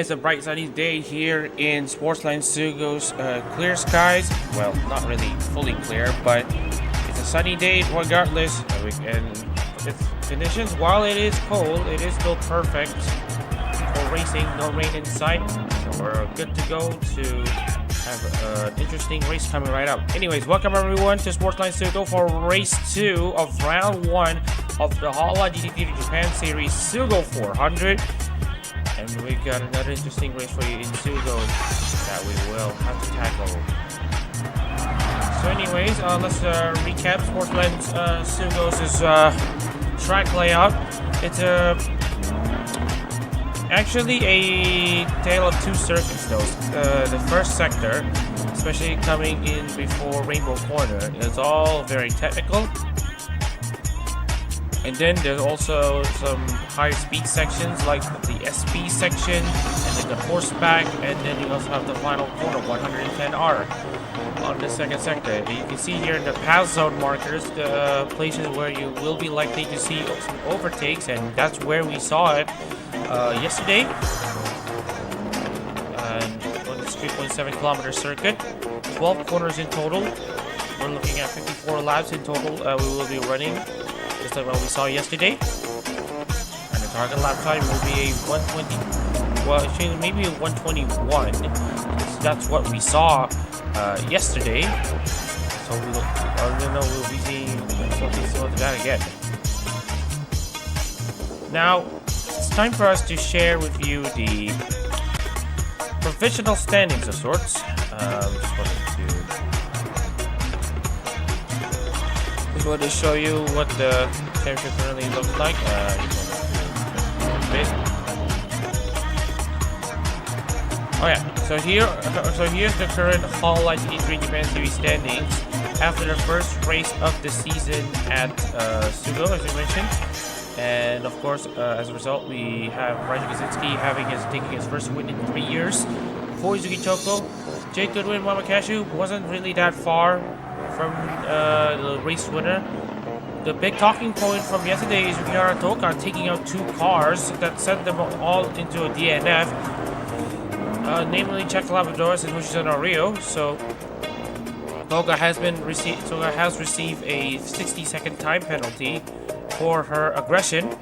It's a bright sunny day here in Sportsland SUGO's clear skies. Well, not really fully clear, but it's a sunny day regardless. And its conditions, while it is cold, it is still perfect for racing. No rain in sight, so we're good to go to have an interesting race coming right up. Anyways, welcome everyone to Sportsland SUGO for race 2 of round 1 of the Hololive GT3 Japan Series SUGO 400. And we got another interesting race for you in SUGO that we will have to tackle. So anyways, let's recap Sportsland SUGO's track layout. It's actually a tale of two circuits though. The first sector, especially coming in before Rainbow Corner, is all very technical. And then there's also some higher speed sections like the SP section and then the horseback, and then you also have the final corner 110R on the second sector. And you can see here in the pass zone markers the places where you will be likely to see some overtakes, and that's where we saw it yesterday. And on this 3.7 kilometer circuit, 12 corners in total. We're looking at 54 laps in total. We will be running just like what we saw yesterday, and the target lap time will be a 120. Well, actually, maybe a 121. That's what we saw yesterday. So we'll be seeing something similar to that again. Now it's time for us to share with you the provisional standings of sorts. Just wanted to show you what the championship currently looks like. Oh yeah, so here's the current Hololive GT3 Japan Series standings after the first race of the season at SUGO, as we mentioned. And of course, as a result, we have Ryan Kaczynski taking his first win in 3 years. Koizuki Choko, Jake Goodwin, Mamakashu wasn't really that far from the race winner. The big talking point from yesterday is Yukihara Toka taking out 2 cars that sent them all into a DNF, namely Czech Labradors and Hoshizuna Rio. So Toka has received a 60-second time penalty for her aggression,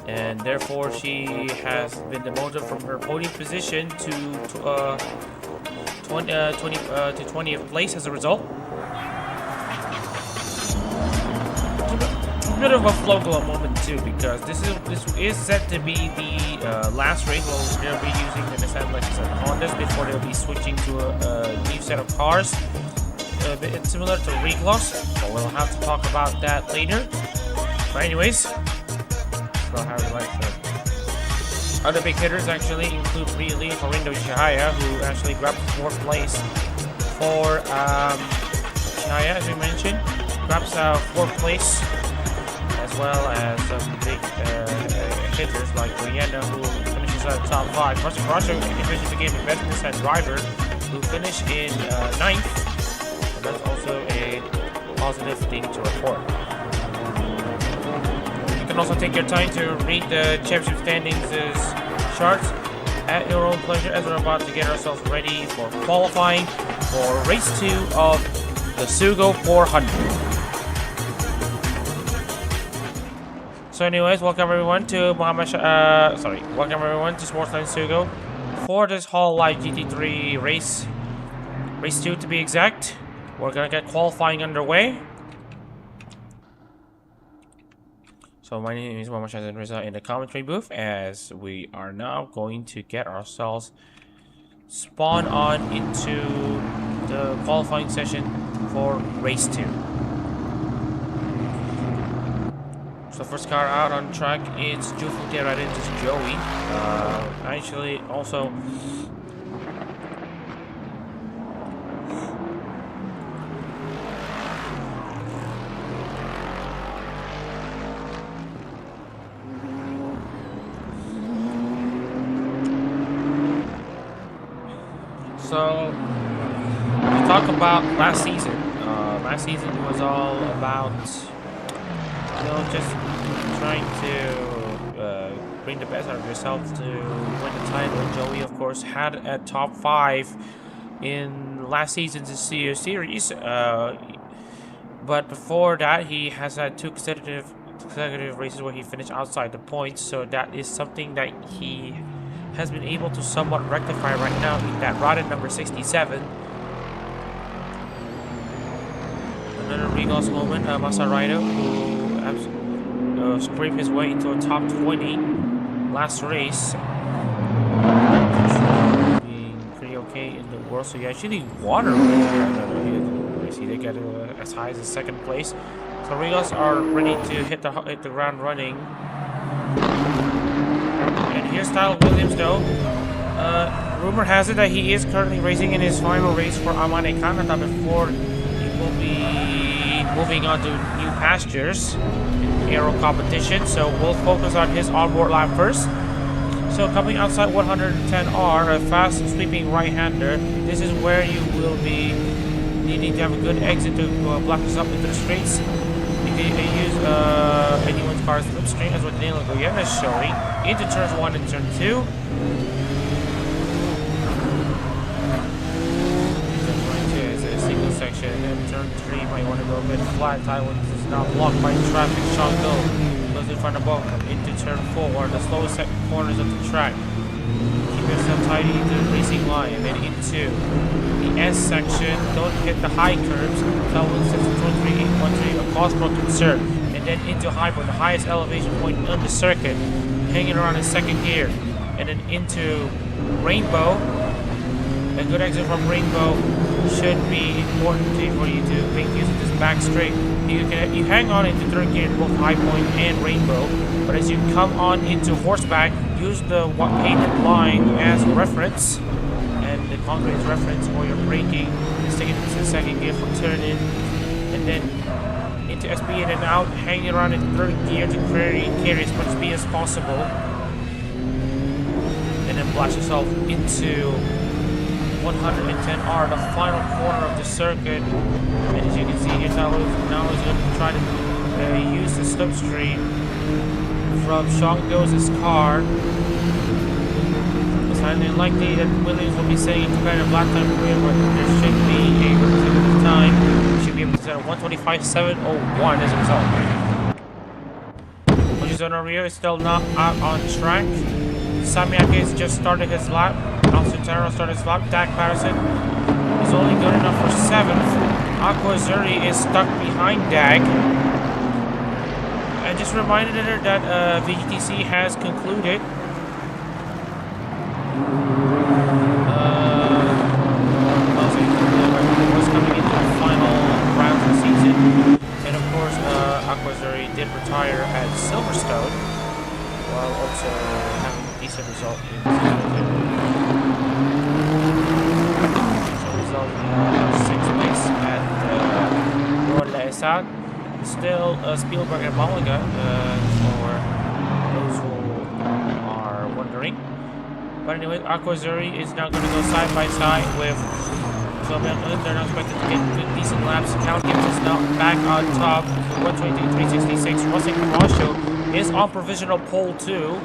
and therefore she has been demoted from her podium position to 20th place as a result. A bit of a flow-glow moment too, because this is set to be the last race where they'll be using the Nissan, Lexus, and Hondas before they'll be switching to a new set of cars, a bit similar to Regloss, but we'll have to talk about that later. But anyways, we'll have it like that. Other big hitters actually include really Horindo Chihaya, who actually grabbed 4th place for Chihaya, as we mentioned, grabs 4th place, as well as some big hitters like Rihanna, who finishes at top 5. Russia eventually became the best Nissan driver, who finished in 9th, and that's also a positive thing to report. You can also take your time to read the championship standings charts at your own pleasure, as we're about to get ourselves ready for qualifying for race 2 of the SUGO 400. So anyways, welcome everyone to Sportsland SUGO for this Hololive GT3 race 2 to be exact. We're gonna get qualifying underway. So my name is Muhammad Shazan Reza in the commentary booth, as we are now going to get ourselves spawned on into the qualifying session for race 2. So first car out on track is Jufute Radin's Joey. Actually also so to talk about last season. Last season was all about just trying to bring the best out of yourself to win the title. Joey, of course, had a top 5 in last season's CEO series, but before that, he has had 2 consecutive races where he finished outside the points. So that is something that he has been able to somewhat rectify right now in that rod at number 67. Another Regals moment, Masaraido, who scraped his way into a top 20 last race. Being pretty okay in the world, so he actually won a race. He did get as high as the 2nd place. So Regals are ready to hit the ground running. And here's Tyler Williams though. Rumor has it that he is currently racing in his final race for ManekingTS before he will be moving on to new pastures in aero competition. So we'll focus on his onboard lap first. So coming outside 110R, a fast sweeping right-hander. This is where you will be needing to have a good exit to block us up into the straights. You can use anyone's car's slipstream as what Daniel Goyena is showing into turns 1 and turn 2. Section, and then turn 3 might want to go a bit flat. Taiwan is now blocked by traffic. Shango goes in front of both into turn 4, the slowest corners of the track. Keep yourself tidy into the racing line, and then into the S section. Don't hit the high curves. Taiwan sets 43813, a cause for concern, and then into Hyper, the highest elevation point on the circuit, hanging around in 2nd gear, and then into Rainbow. A good exit from Rainbow should be important for you to make use of this back straight. You hang on into 3rd gear in both High Point and Rainbow, but as you come on into Horseback, use the painted line as reference and the concrete as reference for your braking. Just take it into 2nd gear for turn in, and then into SP in and out, hanging around in 3rd gear to carry as much speed as possible, and then blast yourself into 110R, the final corner of the circuit. And as you can see here, now is going to try to use the slipstream from Shango's car. It's highly unlikely that Williams will be setting a competitive lap time career, but there should be a relatively time. Should be able to set a 125.701 as a result. Mojizono Rio is still not out on track. Samiaki has just started his lap. Austin Terrell started his lap. Dak Patterson is only good enough for 7th. Aqua Zuri is stuck behind Dak. I just reminded her that VGTC has concluded. Was coming into the final round of the season. And of course, Aqua Zuri did retire at Silverstone, while also having a decent result in season. So 6th place at Road La Esad. Still Spielberg and Malaga, for those who are wondering. But anyway, Aqua Zuri is now going to go side by side with Philman. They're not expected to get good, decent laps. Count Gibbs is now back on top, 123.366. Rosing Kamasho is on provisional pole 2.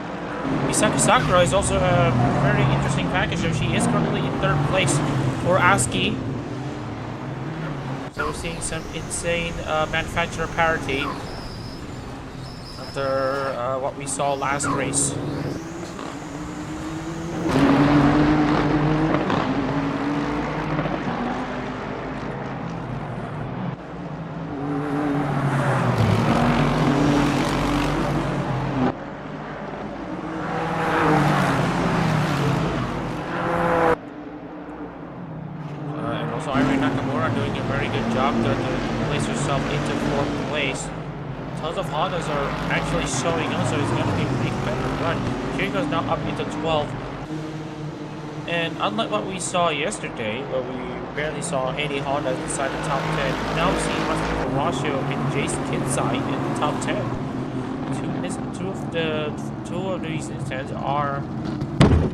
Misaki Sakura is also a very interesting package. She is currently in 3rd place for ASCII. So we're seeing some insane manufacturer parity after what we saw last race. Showing us, so it's going to be a pretty competitive run. Kiriko's now up into 12. And unlike what we saw yesterday, where we barely saw any Honda inside the top 10, now we see Masaki Horatio and Jason Kinside in the top 10. Two of these instances are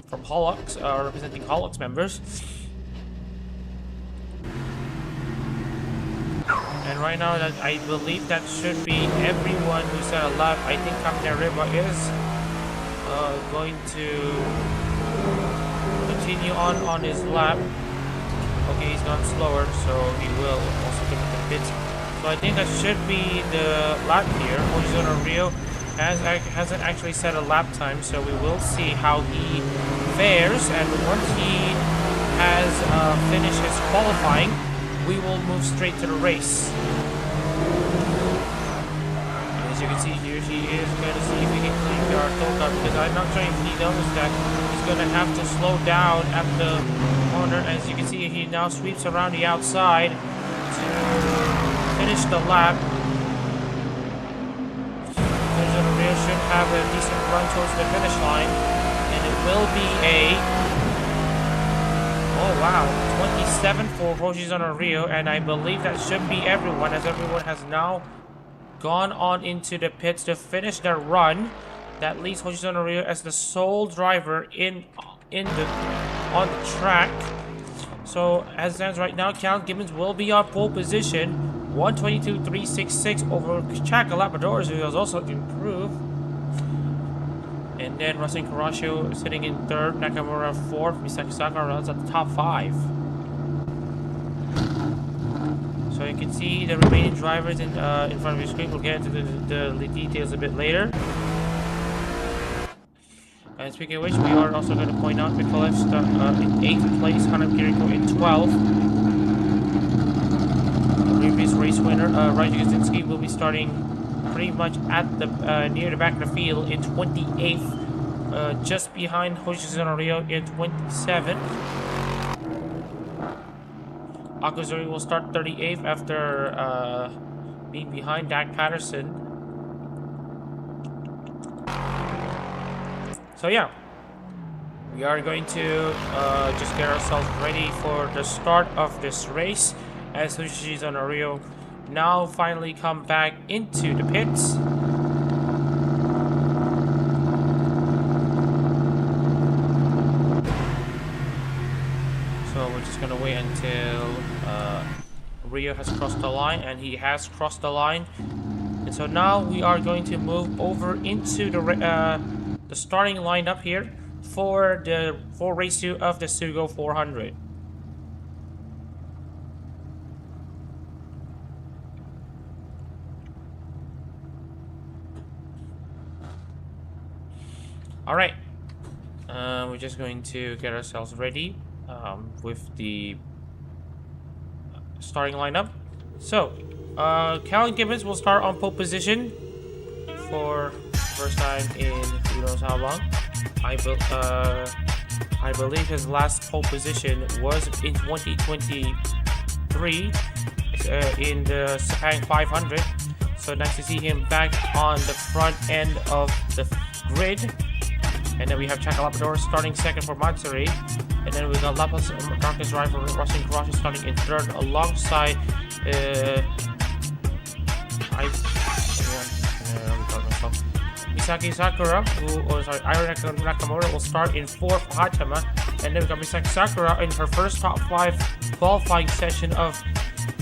from Hololux, representing Hololux members. And right now, that I believe that should be everyone who said a lap. I think Kamine Riba is going to continue on his lap. Okay, he's gone slower, so he will also come to the pits. So I think that should be the lap here. Horizontal Rio hasn't actually set a lap time, so we will see how he fares. And once he has finished his qualifying, we will move straight to the race. As you can see here, he is going to see if he can clean our Toka, because I'm not sure if he knows that he's going to have to slow down at the corner. As you can see, he now sweeps around the outside to finish the lap. The rear should have a decent run towards the finish line, and it will be a 27 for Horizontal Rio, and I believe that should be everyone, as everyone has now gone on into the pits to finish their run. That leaves Horizontal Rio as the sole driver on the track. So as it stands right now, Cal Gibbons will be on pole position. 122.366 over Chaka Labradors, who has also improved. And then Russell Carrasco sitting in third, Nakamura fourth, Misaki Sakura runs at the top 5. So you can see the remaining drivers in front of your screen. We'll get into the details a bit later. And speaking of which, we are also going to point out Mikolev in 8th place, Hanam Kiriko in 12th. Previous race winner, Raju Kaczynski, will be starting pretty much at the near the back of the field in 28th, just behind Horizontal Rio in 27th. Akuzuri will start 38th after being behind Dak Patterson. So yeah, we are going to just get ourselves ready for the start of this race, as Horizontal Rio now finally come back into the pits. So we're just gonna wait until Rio has crossed the line, and he has crossed the line. And so now we are going to move over into the starting lineup here for race 2 of the SUGO 400. Alright, we're just going to get ourselves ready with the starting lineup. So, Calvin Gibbons will start on pole position for first time in who knows how long. I believe his last pole position was in 2023 in the Sepang 500. So nice to see him back on the front end of the grid. And then we have Chaka Labrador starting second for Matsuri. And then we got Lapis Darkness rival Russell Carrasco starting in third alongside Misaki Sakura, Iron Nakamura will start in fourth for Hatama. And then we got Misaki Sakura in her first top 5 qualifying session of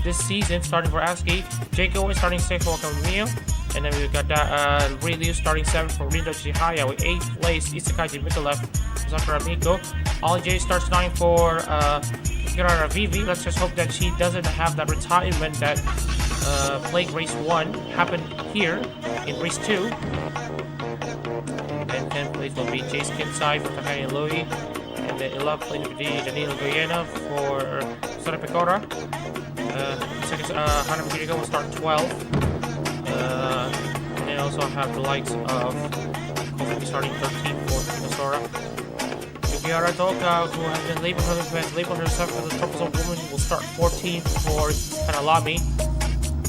this season, starting for ASCII. Jake Owen starting 6th for Camille. And then we've got Ryu starting 7th for Rindo Chihaya with 8th place Isakaji Mikolev Sakura Miko. Ollie J starts 9th for Kirara Vivi. Let's just hope that she doesn't have that retirement that plagued race 1 happened here in race 2. And 10th place will be Chase Kinsai for Takaya Louie. And then 11th place will be Danilo Goyena for Sora Pecora. Hanam Kiriko will start 12th. And then also have the likes of Kofi starting 13th for Sora. Yukiara Toka, who has been labeled herself as a troublesome woman, will start 14th for Kanalami.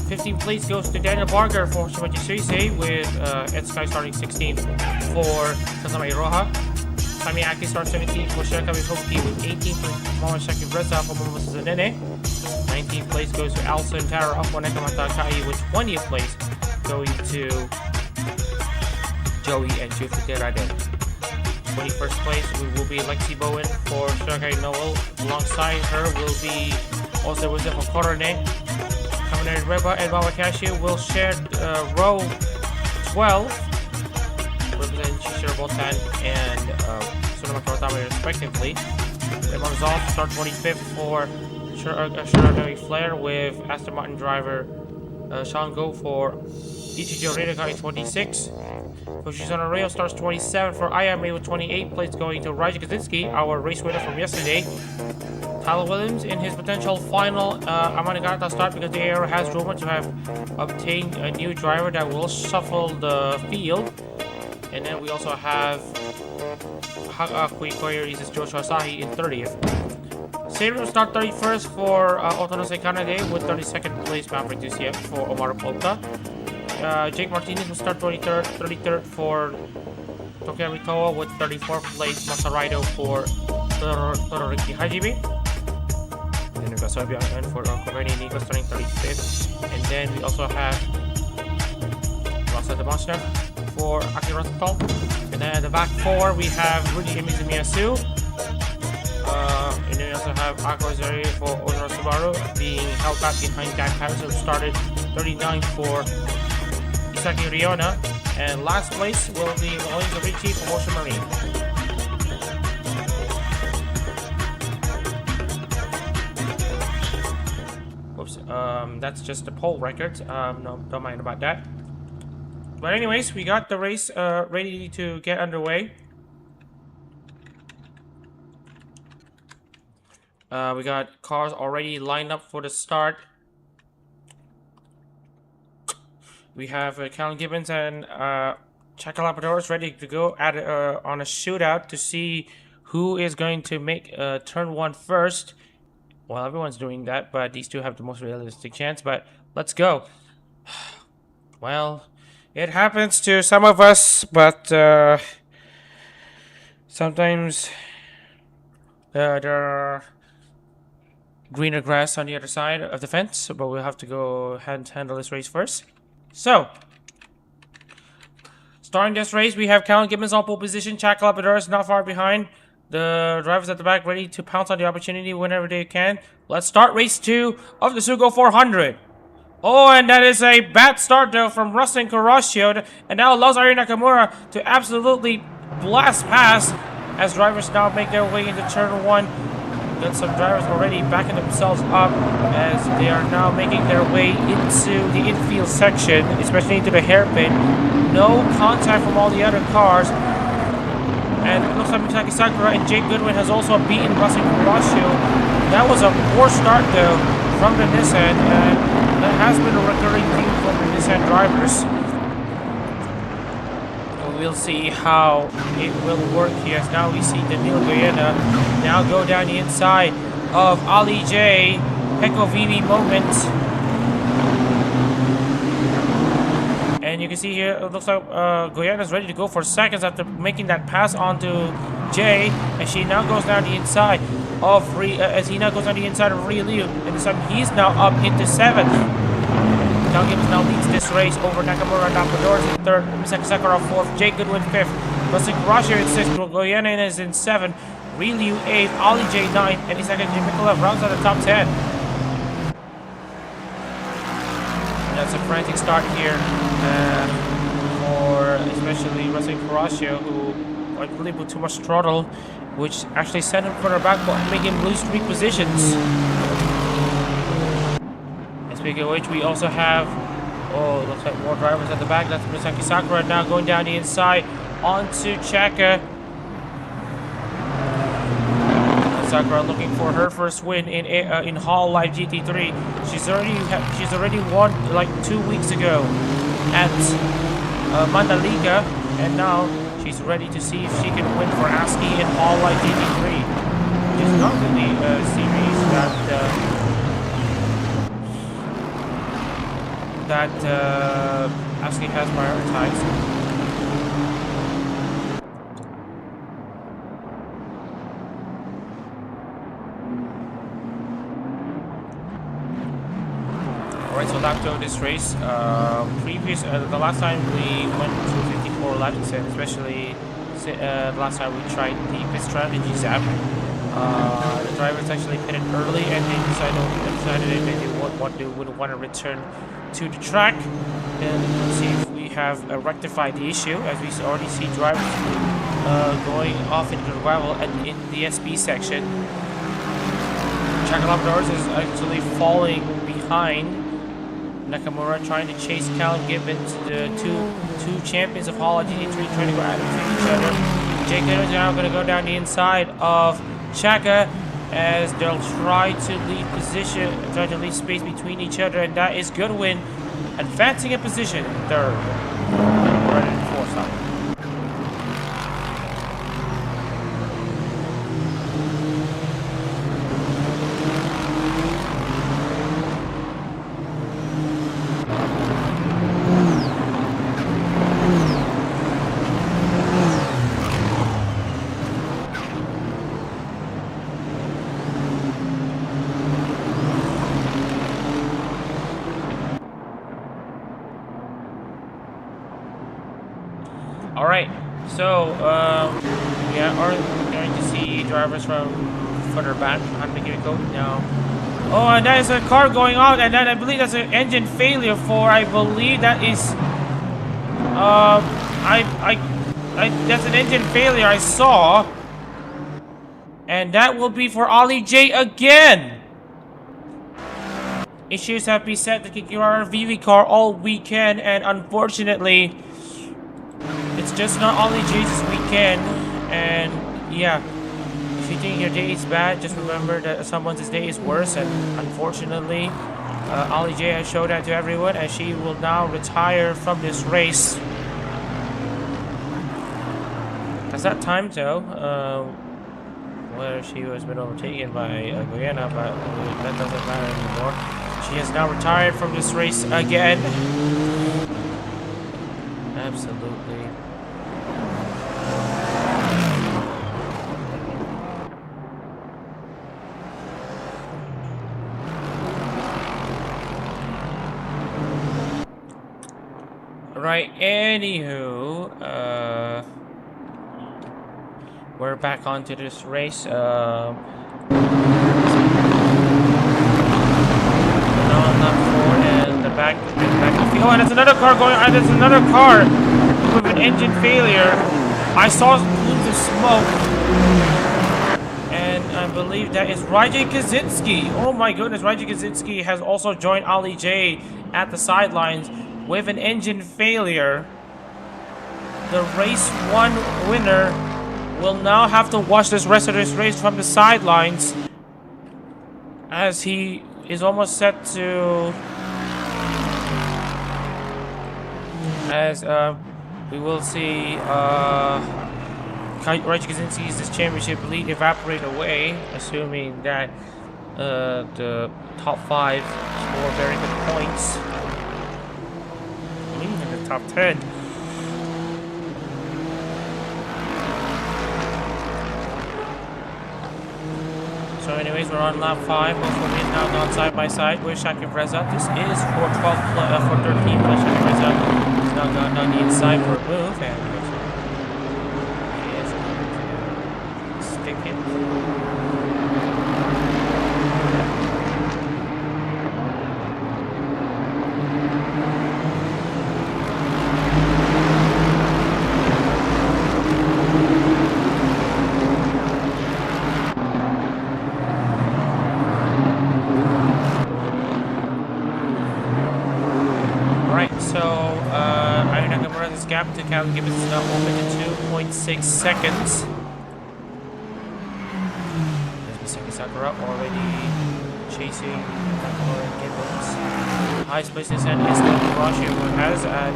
15th place goes to Daniel Barger for Shimaji Suisei, with Ed Sky starting 16th for Kazama Iroha. Sami Aki starts 17th for Shirakami Hoki, with 18th for Momashaki Reza for Momosa Zanene. 19th place goes to Al Santara of Monekamata Kai, with 20th place going to Joey and Jufutera Den. 21st place will be Lexi Bowen for Shirakai Noel. Alongside her will be also Joseph Korone. Kaminari Reba and Bawakashi will share row 12, representing Shishiro Botan and Sunama Kawatami respectively. Raymond Zolf start 25th for Shirogami Flair with Aston Martin driver Sean Go for Ichijo Rinaka in 26. Fushizuna Rayo starts 27 for IMA with 28 plates going to Raja Kaczynski, our race winner from yesterday. Tyler Williams in his potential final Amanigata start because the AR has rumored to have obtained a new driver that will shuffle the field. And then we also have Hakui Koyori's Joshua Asahi in 30th. Sabre start 31st for Otonose Kanade with 32nd place Maverick DCF for Omar Polka. Jake Martinez will start 33rd for Tokyo Toa with 34th place Masaraido for Todoroki Hajime. Then we've got Sobian for Coverni Nico starting 35th. And then we also have Rasa Damasha for Akira Rosenthal. And then at the back four we have Rudy Mizumiyasu. And then we also have Ako Zeri for Ozora Subaru being held back behind Dan Harris, who started 39th for Isaki Riona. And last place will be Lorenzo Ricci for Motion Marine. Whoops, that's just the pole record. No, don't mind about that. But anyways, we got the race ready to get underway. We got cars already lined up for the start. We have Callum Gibbons and Chaka Lapadores ready to go at on a shootout to see who is going to make turn one first. Well, everyone's doing that, but these two have the most realistic chance. But let's go. Well, it happens to some of us, but sometimes there are greener grass on the other side of the fence, but we'll have to go ahead and handle this race first. So, starting this race, we have Callum Gibbons on pole position. Chaka Lapadores not far behind. The drivers at the back ready to pounce on the opportunity whenever they can. Let's start race 2 of the SUGO 400. Oh, and that is a bad start though from Rustin Corosio, and now allows Ari Nakamura to absolutely blast past as drivers now make their way into turn 1. Got some drivers already backing themselves up as they are now making their way into the infield section, especially into the hairpin. No contact from all the other cars. And it looks like Misaki Sakura and Jake Goodwin has also beaten Rustin Corosio. That was a poor start though from the Nissan, and that has been a recurring theme from the Nissan drivers. We'll see how it will work here. As now we see Danilo Goyena now go down the inside of Ali J. Pecco Vivi moment. And you can see here, it looks like Goyena is ready to go for seconds after making that pass onto Jay. And she now goes down the inside of as he now goes on the inside of Ryu Liu. And this time he's now up into 7th. Cal Gibbons now leads this race over Nakamura and Lapadores in 3rd, Misaki Sakura 4th, Jake Goodwin 5th, Rustin Corosio in 6th, Goyena is in 7th, Ryu 8th, Ali J 9th, and Isaka Jimikula rounds out the top 10. And that's a frantic start here for especially Rustin Corosio, who I believe with too much throttle, which actually sent him further back but make him lose 3 positions. Speaking of which, we also have, looks like more drivers at the back. That's Misaki Sakura now going down the inside onto Chaka. Sakura looking for her first win in Hololive GT3. She's already won like 2 weeks ago at Mandalika, and now she's ready to see if she can win for ASCII in Hololive GT3. It's not really a series that ASCII has prioritized. Alright, so after this race, the last time we went to 54 laps, and especially the last time we tried the pit strategy zap, the drivers actually pitted early, and they decided they would want to return to the track. And let's see if we have rectified the issue, as we already see drivers going off into the gravel and in the SB section. Chakalamdors is actually falling behind Nakamura, trying to chase Callum Gibbons, the two champions of Hololive GT3, trying to go at each other. Jake is now going to go down the inside of Chaka as they'll try to leave space between each other, and that is Goodwin advancing a position in third. Right in fourth time. Alright, so we are going to see drivers from further back. I'm making a code now. Oh, and that is a car going out, and then I believe that's an engine failure for, I believe that is, that's an engine failure I saw. And that will be for Ollie J again. Issues have been set to kick our VV car all weekend, and unfortunately, it's just not Ollie J's this weekend. And yeah, if you think your day is bad, just remember that someone's day is worse. And unfortunately, Ollie J has showed that to everyone, and she will now retire from this race. At that time, though, where she was been overtaken by Guyana, but that doesn't matter anymore. She has now retired from this race again. Absolutely. Right, anywho, we're back onto this race. Now on lap 4 and the back of the field. Oh, and there's another car going. There's another car with an engine failure. I saw plumes of smoke, and I believe that is Rajay Kaczynski. Oh my goodness, Rajay Kaczynski has also joined Ollie J at the sidelines with an engine failure. The race 1 winner will now have to watch this rest of this race from the sidelines, as he is almost set to, as we will see Rajay Kaczynski's championship lead evaporate away, assuming that the top 5 score very good points. Even the top 10. So anyways, we're on lap 5. Both of them now gone side by side with Shakib Reza. This is for 13 plus Shakib Reza. He's now gone down the inside for a move, and he is going to stick it. Gap to Callum Gibbons is now open to 2.6 seconds. There's Misaki Sakura already chasing Gibbons. Highest place is at Aston Rashi, who has at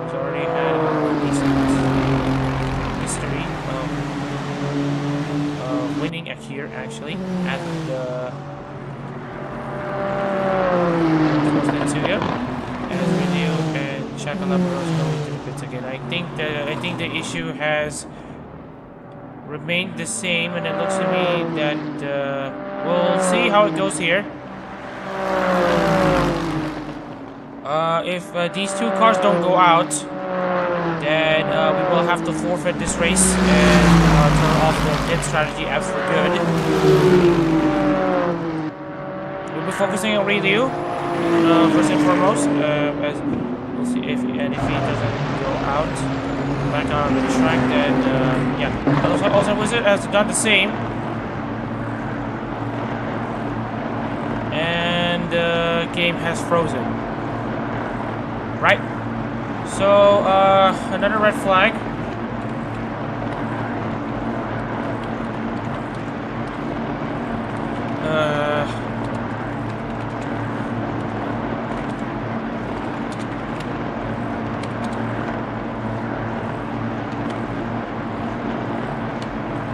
he's already had a decent history of winning here actually at the as video and Chakalamdors going through bits again. I think the issue has remained the same, and it looks to me that we'll see how it goes here. If these two cars don't go out, then we will have to forfeit this race and turn off the pit strategy as for good. focusing on Ryu first and foremost. As we'll see if he doesn't go out back on the track, then yeah. Also Wizard has done the same. And the game has frozen. Right. So another red flag.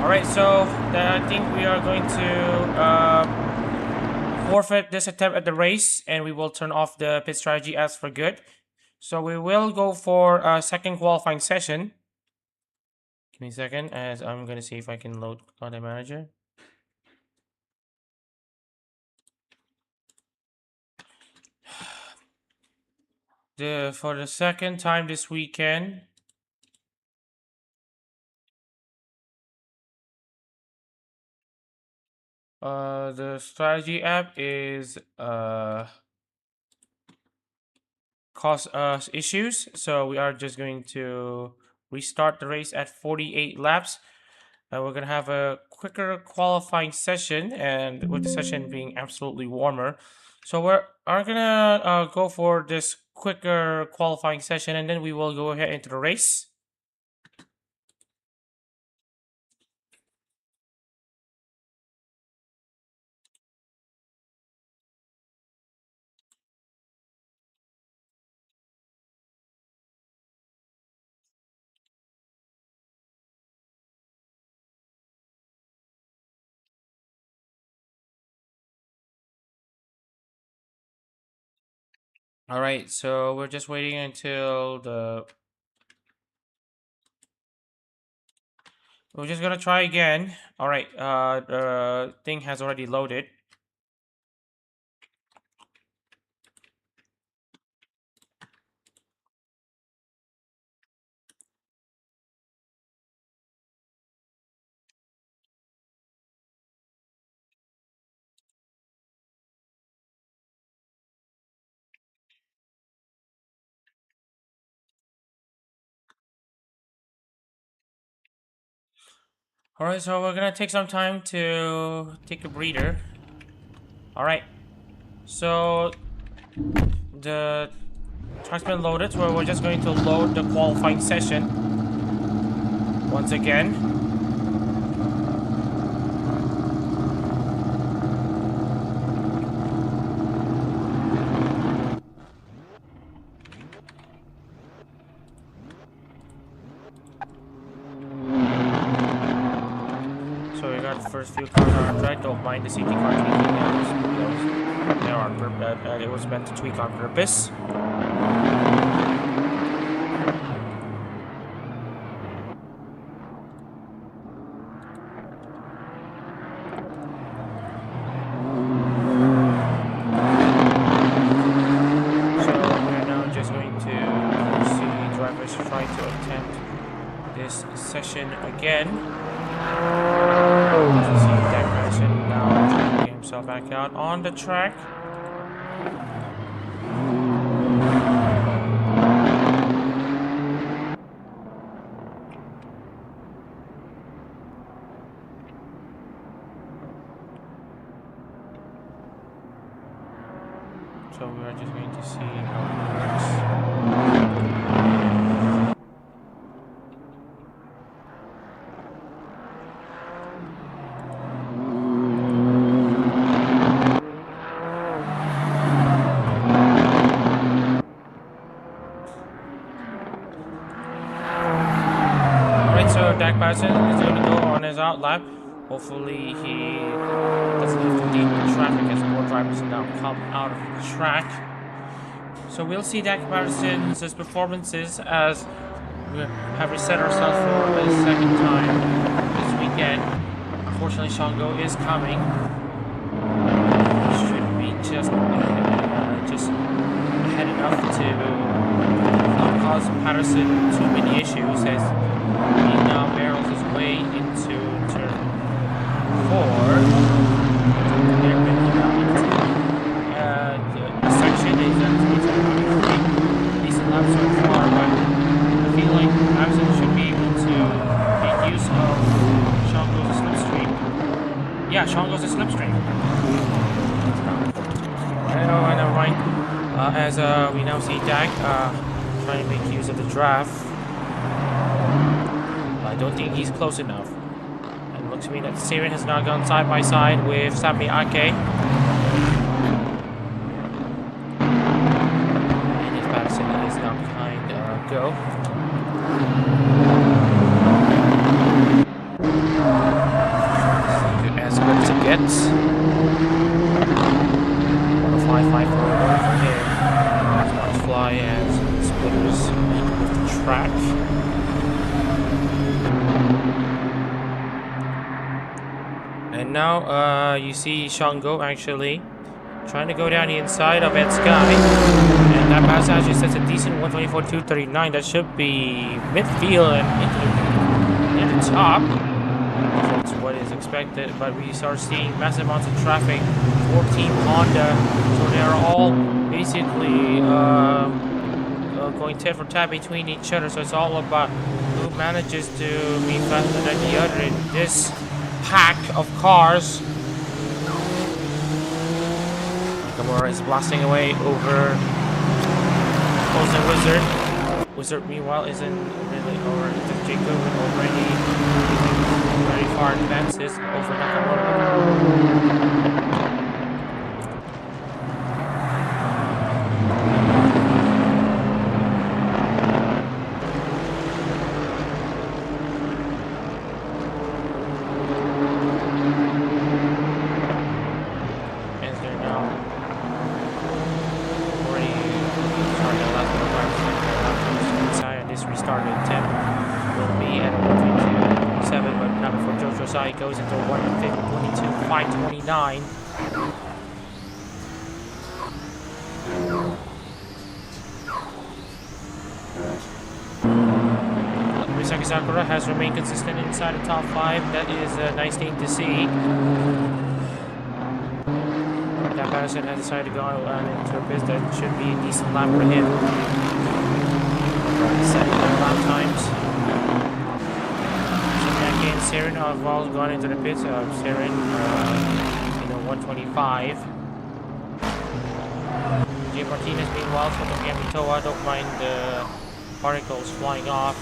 Alright, so I think we are going to forfeit this attempt at the race, and we will turn off the pit strategy as for good. So we will go for a second qualifying session. Give me a second, as I'm going to see if I can load Content Manager. For the second time this weekend, the strategy app is cause us issues, so we are just going to restart the race at 48 laps. We're gonna have a quicker qualifying session, and with the session being absolutely warmer, so we're gonna go for this quicker qualifying session, and then we will go ahead into the race. All right, so we're just waiting until we're just gonna try again. All right, the thing has already loaded. Alright, so we're gonna take some time to take a breather. Alright, so the track's been loaded, so we're just going to load the qualifying session once again. First few cars are on track. Don't mind the safety car tweaking. It was meant to tweak on purpose. So we're now just going to see drivers try to attempt this session again. See that person now trying to get himself back out on the track. So we are just going to see how it works. Dak Patterson is going to go on his out lap. Hopefully he doesn't have to deal with traffic as more drivers now come out of the track. So we'll see Dak Patterson's performances as we have reset ourselves for a second time this weekend. Unfortunately, Shango is coming. Should be just ahead enough to not cause Patterson too many issues as he now barrels his way into turn 4. yeah, Sean goes to slipstream. I know, right? As we now see Dak trying to make use of the draft. I don't think he's close enough. And it looks to me that Siren has now gone side by side with Sami Ake. And his Patterson is now behind Go. As good as it gets. 105.5 for him. As fly as splitters with the track. And now you see Shango actually trying to go down the inside of Ed Sky. And that pass actually sets a decent 124.239. That should be midfield and into the top. That's what is expected. But we start seeing massive amounts of traffic for Team Honda. So they are all basically going tit for tat between each other. So it's all about who manages to be faster than the other in this pack of cars. Nakamura is blasting away over Austin Wizard. Wizard meanwhile isn't really over into Jacob already very far advances over Nakamura. Goes into 1:22.529. Misaki Sakura has remained consistent inside the top 5. That is a nice thing to see. That Patterson has decided to go into a bit that should be a decent lap for him. Setting their lap times. Siren have all gone into the pits. Siren, 125. Jay Martinez meanwhile for the Yamitoa. Don't mind the particles flying off.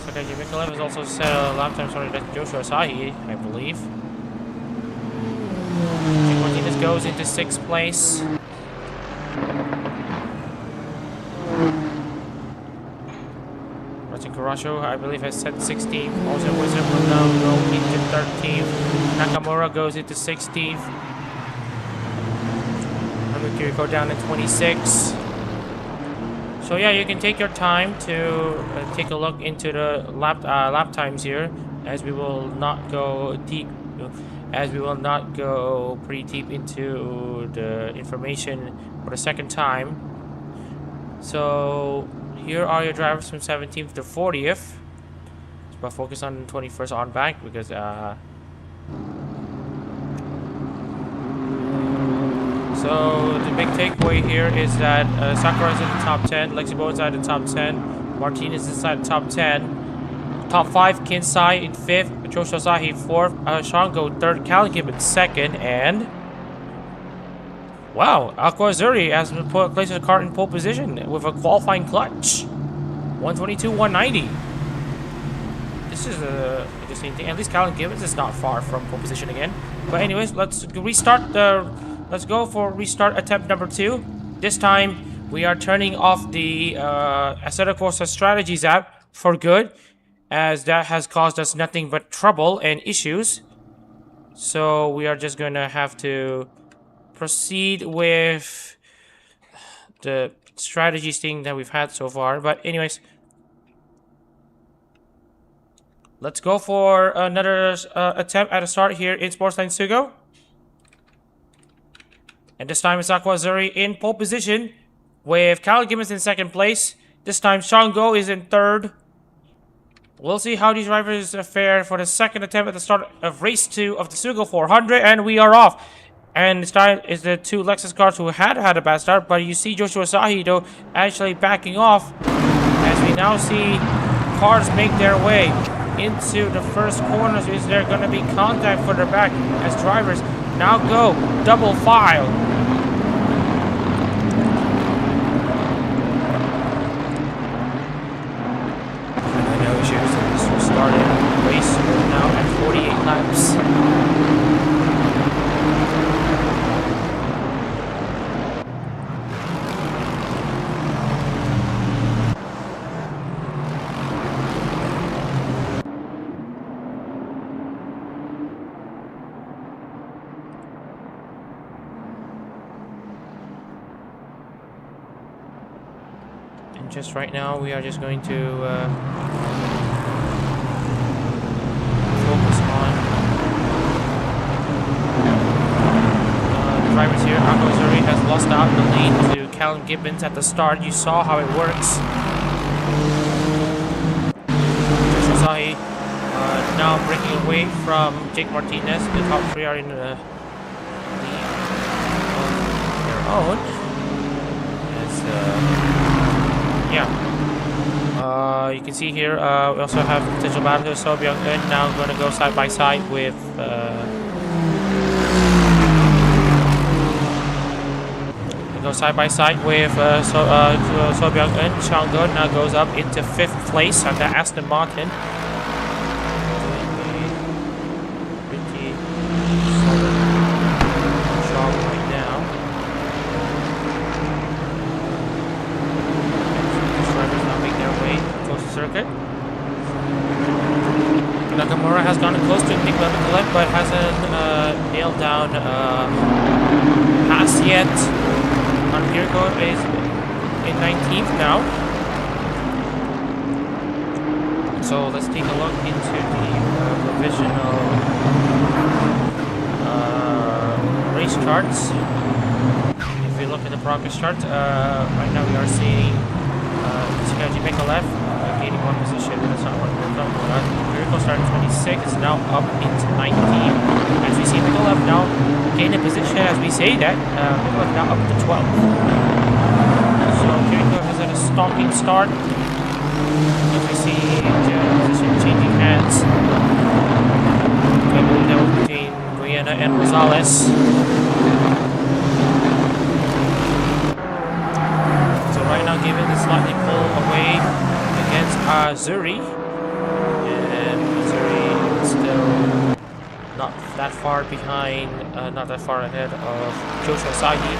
Sakaji Mikolev has also set a lap time. Sorry, that's Joshua Asahi, I believe. Jay Martinez goes into 6th place. Karasho, I believe, has set 16th. Also, Wizard will now go into 13th. Nakamura goes into 16th. Kiriko down to 26. So yeah, you can take your time to take a look into the lap times here, as we will not go deep, as we will not go pretty deep into the information for the second time. So here are your drivers from 17th to 40th. But focus on 21st on back because so the big takeaway here is that Sakura is in the top 10, Lexibo inside the top 10, Martinez inside the top 10, top 5 Kinsai in 5th, Joshua Asahi 4th, Shango 3rd, Callan Gibbons 2nd, and wow, Aqua Azuri has placed the car in pole position with a qualifying clutch. 122.190. This is a interesting thing. At least Callan Gibbons is not far from pole position again. But anyways, let's restart let's go for restart attempt number 2. This time we are turning off the Assetto Corsa Strategies app for good, as that has caused us nothing but trouble and issues. So we are just gonna have to proceed with the strategies thing that we've had so far. But anyways, let's go for another attempt at a start here in Sportsland SUGO. And this time it's Aqua Azuri in pole position with Callan Gibbons in 2nd place. This time Shango is in 3rd. We'll see how these drivers fare for the second attempt at the start of race 2 of the SUGO 400, and we are off. And this time is the 2 Lexus cars who had a bad start, but you see Joshua Asahi though actually backing off as we now see cars make their way. into the first corners. Is there going to be contact further back as drivers now go double file? No issues. This will start in race now at 48 laps. Just right now, we are just going to focus on the drivers here. Ako Zuri has lost out the lead to Callum Gibbons at the start. You saw how it works. Joshua Sahi now breaking away from Jake Martinez. The top three are in the lead of their own. As, you can see here, we also have potential battle. So Byung-eun now going to go side by side with So Byung-eun. Chang-gun now goes up into 5th place at the Aston Martin. Pretty solid job right now. Circuit. Nakamura has gone close to Nick Levin, but hasn't nailed down pass yet. Kiriko is in 19th now. So let's take a look into the provisional race charts. If we look at the progress chart, right now we are seeing Tsukaji Mekalev gaining one position. That's not one Kiriko started 26, is now up into 19. As we see Mekalev now gain a position, as we say that, Mekalev now up to 12. So Kiriko has had a stalking start. As we see the position changing hands. I believe that was between Guyana and Rosales. So right now, given the slightly pull away against Zuri, and Zuri is still not that far behind, not that far ahead of Joshua Sahi.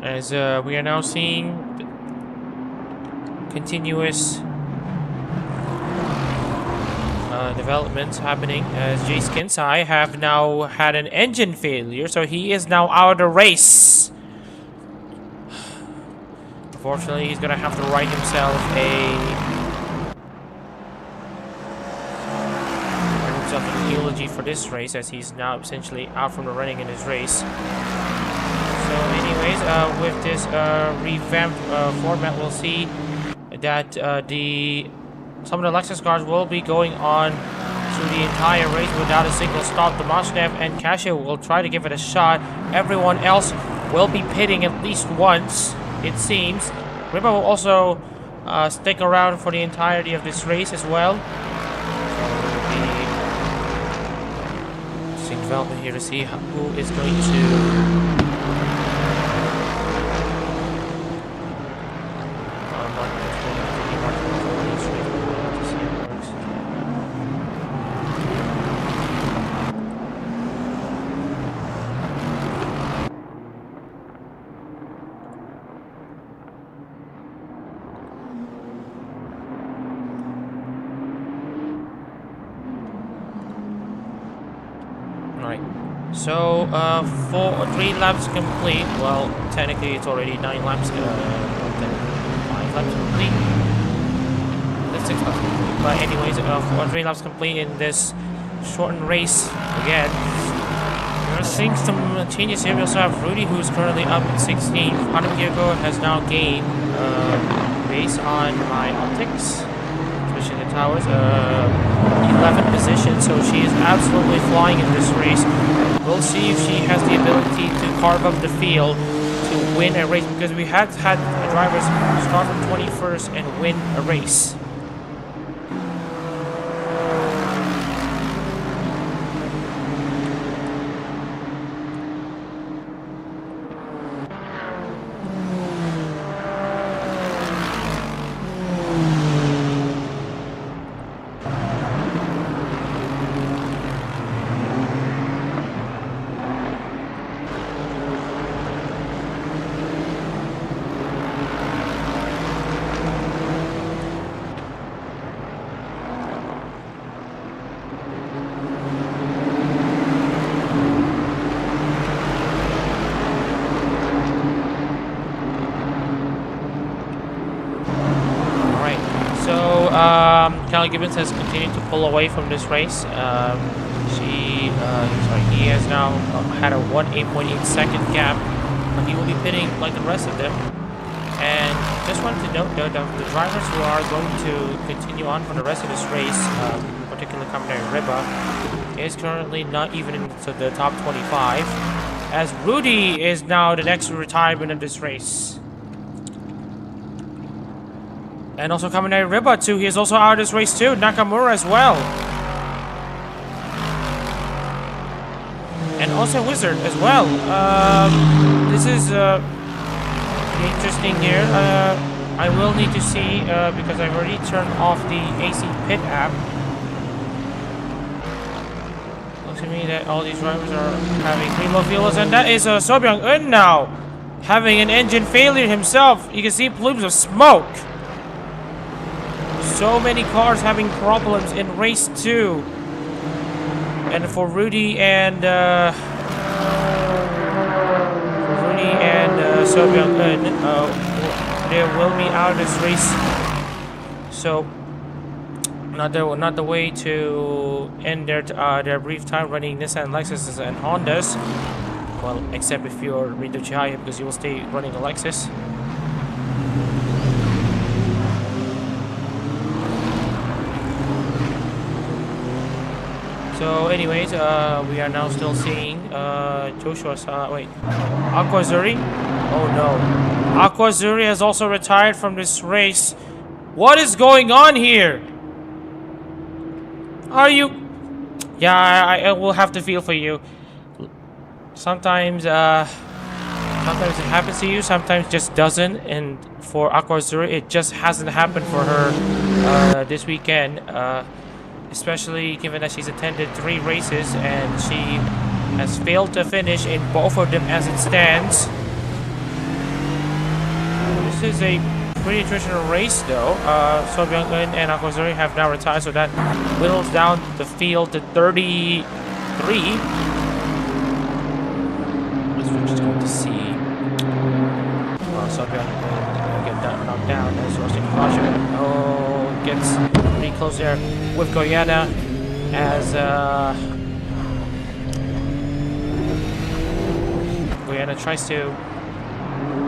As we are now seeing continuous developments happening, as Jace Kinsai have now had an engine failure, so he is now out of the race. Unfortunately, he's gonna have to write himself an eulogy for this race, as he's now essentially out from the running in his race. So anyways, with this revamped format, we'll see that some of the Lexus cars will be going on through the entire race without a single stop. Domashnev and Kasia will try to give it a shot. Everyone else will be pitting at least once, it seems. Riba will also stick around for the entirety of this race as well. So it will be interesting development here to see who is going to So, 3 laps complete. Well, technically it's already 9 laps, 5 laps complete. That's 6 laps complete. But anyways, 3 laps complete in this shortened race again. We're seeing some changes here. We also have Rudy, who's currently up in 16th. Hana Kyoko has now gained, based on my optics, especially the towers, 11th position. So she is absolutely flying in this race. We'll see if she has the ability to carve up the field to win a race, because we have had drivers start from 21st and win a race. Callie Gibbons has continued to pull away from this race. He has now had a 8.8 second gap. He will be pitting like the rest of them. And just wanted to note though that the drivers who are going to continue on for the rest of this race, particularly Kaminari Riba, is currently not even into the top 25, as Rudy is now the next retirement of this race. And also Kaminari Riba too, he is also out of this race too. Nakamura as well. And also Wizard as well. This is interesting here. I will need to see, because I've already turned off the AC Pit app. Looks to me that all these drivers are having green low failures, and that is So Byung-eun now having an engine failure himself. You can see plumes of smoke. So many cars having problems in race 2. And for Rudy and So Byung-eun, they will be out of this race. So not the way to end their brief time running Nissan, Lexus, and Hondas. Well, except if you're Rito Chihaya, because you will stay running a Lexus. So anyways, we are now still seeing Joshua's, Aquazuri. Oh no. Aquazuri has also retired from this race. What is going on here? Are you... Yeah, I will have to feel for you. Sometimes it happens to you, sometimes just doesn't. And for Aquazuri, it just hasn't happened for her this weekend. Especially given that she's attended 3 races and she has failed to finish in both of them as it stands. This is a pretty traditional race though. So Byung-eun and Aquazuri have now retired, so that whittles down the field to 33. We're just going to see. Well, So Byung-eun get that knocked down as Roasting Caution. Oh, gets pretty close there with Goyada as Goyada tries to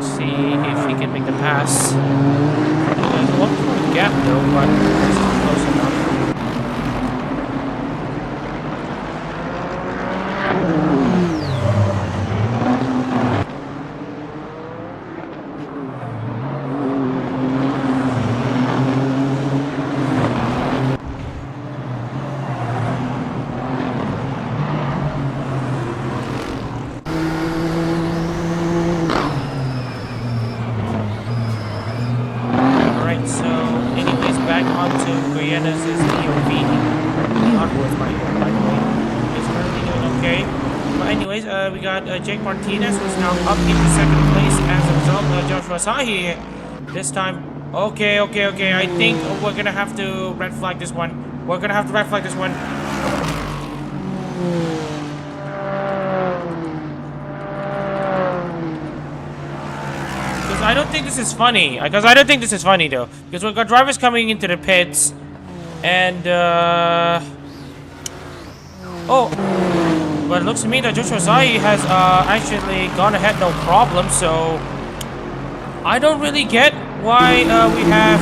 see if he can make the pass. There's a lot of gap though, but it's close enough. Jake Martinez was now up into 2nd place as a result of Joshua Sahi. This time, okay. I think we're gonna have to red flag this one. Because I don't think this is funny. Though. Because we've got drivers coming into the pits, and Oh, but it looks to me that Joshua Zai has actually gone ahead no problem, so I don't really get why we have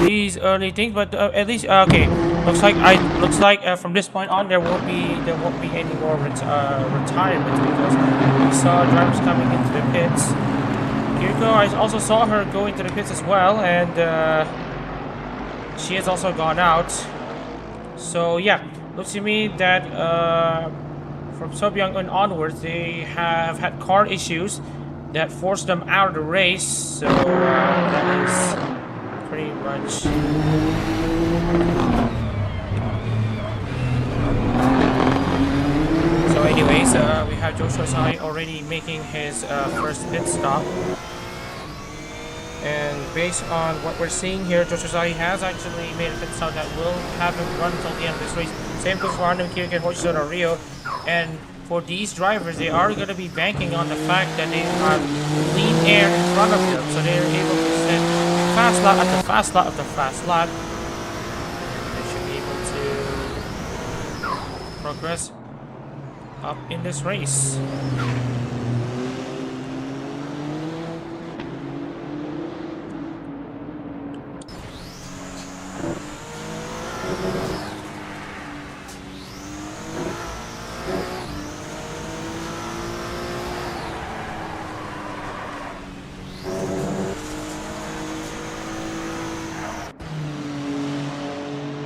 these early things, but at least okay. Looks like from this point on there won't be any more retirement, because we saw drivers coming into the pits. Kiriko, I also saw her go into the pits as well, and she has also gone out. So yeah, looks to me that from Sobyang and onwards, they have had car issues that forced them out of the race. So that is pretty much. So anyways, we have Joshua Sai already making his first pit stop. And based on what we're seeing here, Joshua Zai has actually made a pit stop that will have him run until the end of this race. Same goes for Arnhem Kirk and Hoshino Rio. And for these drivers, they are going to be banking on the fact that they have clean air in front of them. So they're able to set fast lap after fast lap after fast lap. They should be able to progress up in this race.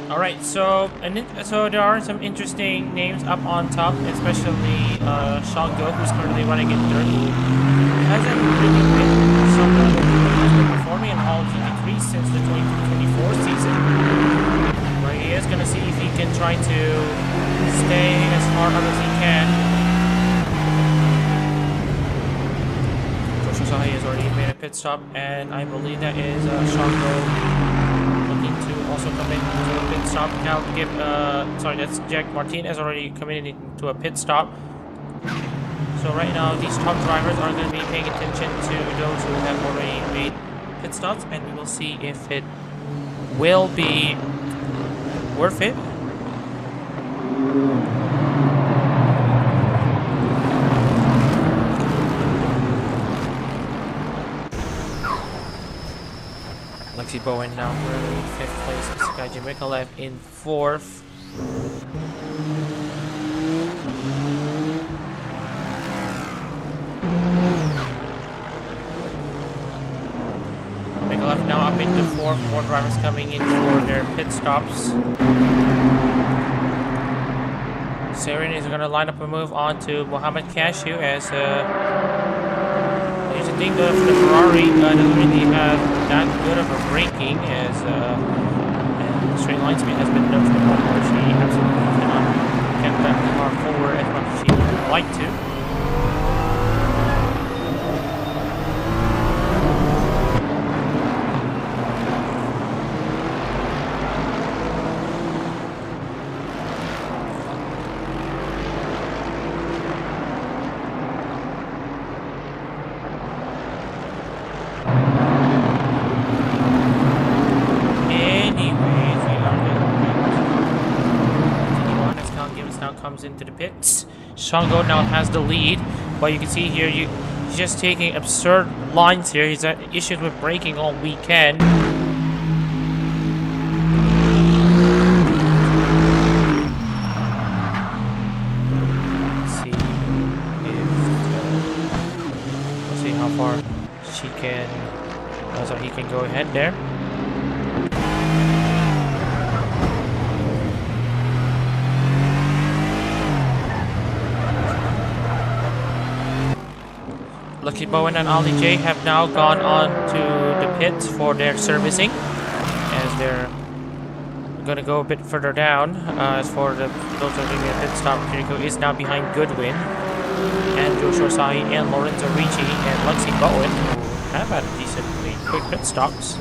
Alright, so there are some interesting names up on top, especially Shango, who's currently running in third. He hasn't really been someone who's been performing in all GT3 since the 2024 season. But he is going to see if he can try to stay as far up as he can. Joshua Zai has already made a pit stop, and I believe that is Shango to also come into a pit stop. Now that's Jack Martinez already coming into a pit stop. So right now these top drivers are going to be paying attention to those who have already made pit stops, and we will see if it will be worth it. Lexi Bowen now for 5th place, Sakaji Mikalev in 4th. Mikalev now up into 4th, more drivers coming in for their pit stops. Saren is going to line up a move on to Mohamed Cashew as I think the Ferrari doesn't really have that good of a braking as and straight line speed has been known to the point where she absolutely cannot get that car forward as much as she would like to. Into the pits. Shango now has the lead, but you can see here he's just taking absurd lines here. He's had issues with braking all weekend. Let's see we'll see how far he can go ahead there. Lucky Bowen and Ali J have now gone on to the pits for their servicing, as they're going to go a bit further down. As for those who are doing a pit stop, Kiriko is now behind Goodwin, and Joshua Sai and Lorenzo Ricci and Lucky Bowen, who have had decently quick pit stops.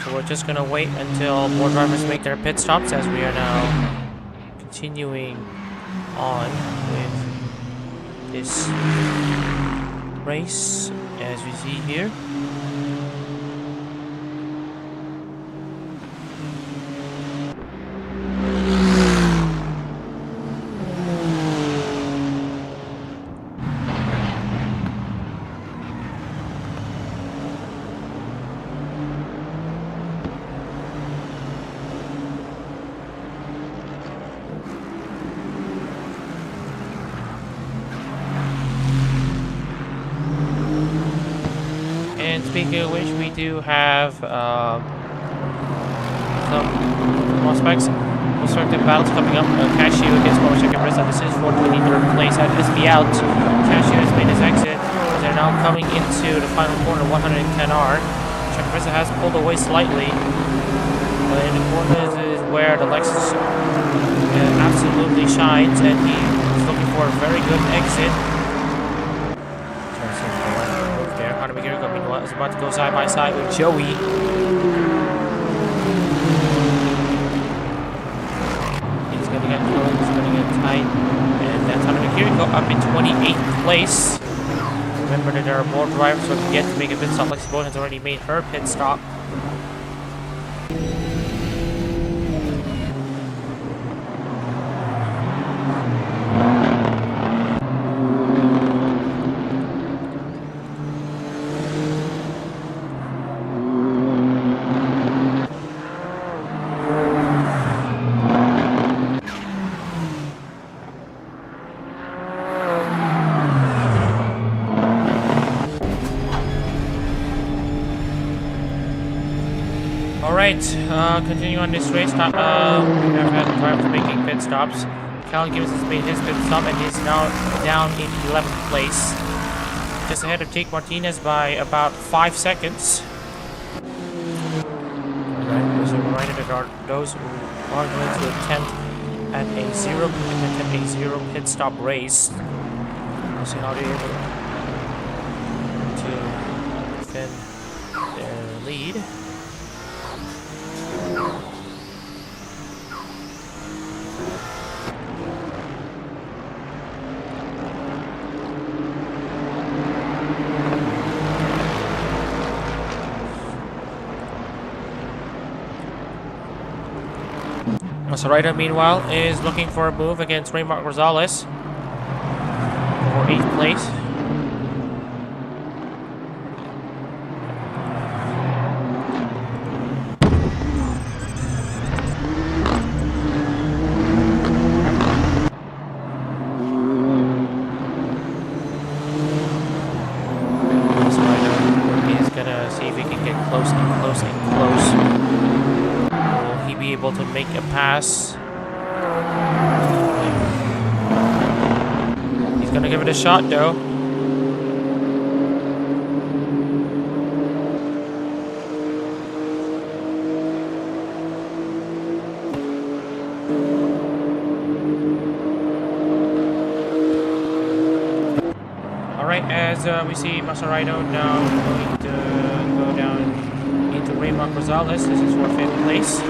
So we're just going to wait until more drivers make their pit stops, as we are now continuing on with this race, as we see here. speaking of which, we do have some prospective battles coming up. Cashew against Motor Compressor. This is for 23rd place at SB out. Cashew has made his exit. They're now coming into the final corner, 110R. Compressor has pulled away slightly. But in the corners is where the Lexus absolutely shines, and he's looking for a very good exit. There, Conor McGregor meanwhile is about to go side by side with Joey. He's gonna get close, he's gonna get tight, and that's Conor McGregor up in 28th place. Remember that there are more drivers who have yet to make a pit stop. Lexus Bonny has already made her pit stop. Continue on this race. We have had drivers making pit stops. Calvin Gibbs has made his pit stop and is now down in 11th place. Just ahead of Jake Martinez by about 5 seconds. Alright, just a reminder that those who are going to attempt a zero pit stop race. We'll see how they're able to defend their lead. Masarita, meanwhile, is looking for a move against Raymond Rosales for 8th place. Masarita is gonna see if he can get close and close and close. Be able to make a pass. He's gonna give it a shot though. Alright, as we see Masarito now going to go down into Raymond Rosales. This is for 5th place.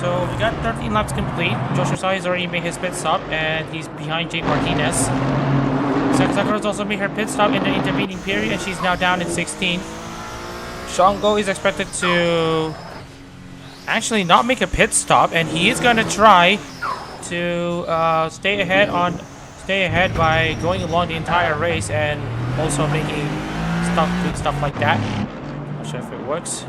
So we got 13 laps complete. Josh Rosai has already made his pit stop, and he's behind Jake Martinez. Sakura has also made her pit stop in the intervening period, and she's now down in 16th. Shango is expected to actually not make a pit stop, and he is going to try to stay ahead by going along the entire race and also making stuff like that. Not sure if it works.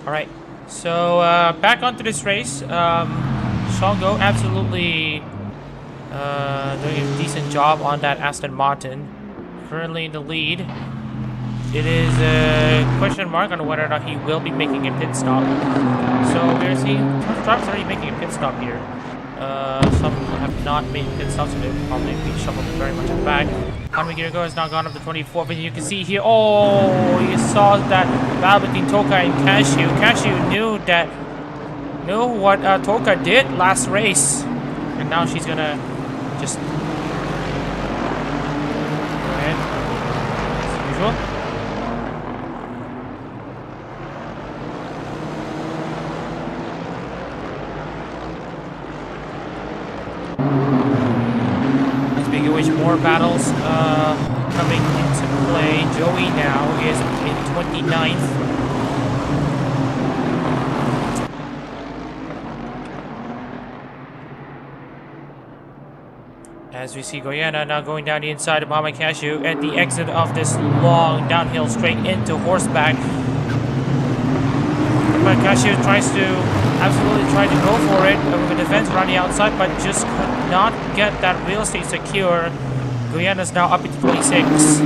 Alright, so back onto this race. Shango absolutely doing a decent job on that Aston Martin. Currently in the lead. It is a question mark on whether or not he will be making a pit stop. So we're seeing drivers already making a pit stop here. Some have not made pit stops, so they'll probably be shuffled very much in the back. Honda Girgo has now gone up to 24th, and you can see here, oh, you saw that battle between Toka and Cashew. Cashew knew what Toka did last race, and now she's gonna just go ahead as usual. Which more battles coming into play. Joey now is in 29th. As we see Goyana now going down the inside of Mama Cashew at the exit of this long downhill straight into horseback. But Cashew absolutely tried to go for it with a defense around the outside, but just could not get that real estate secure. Guyana's now up into 26.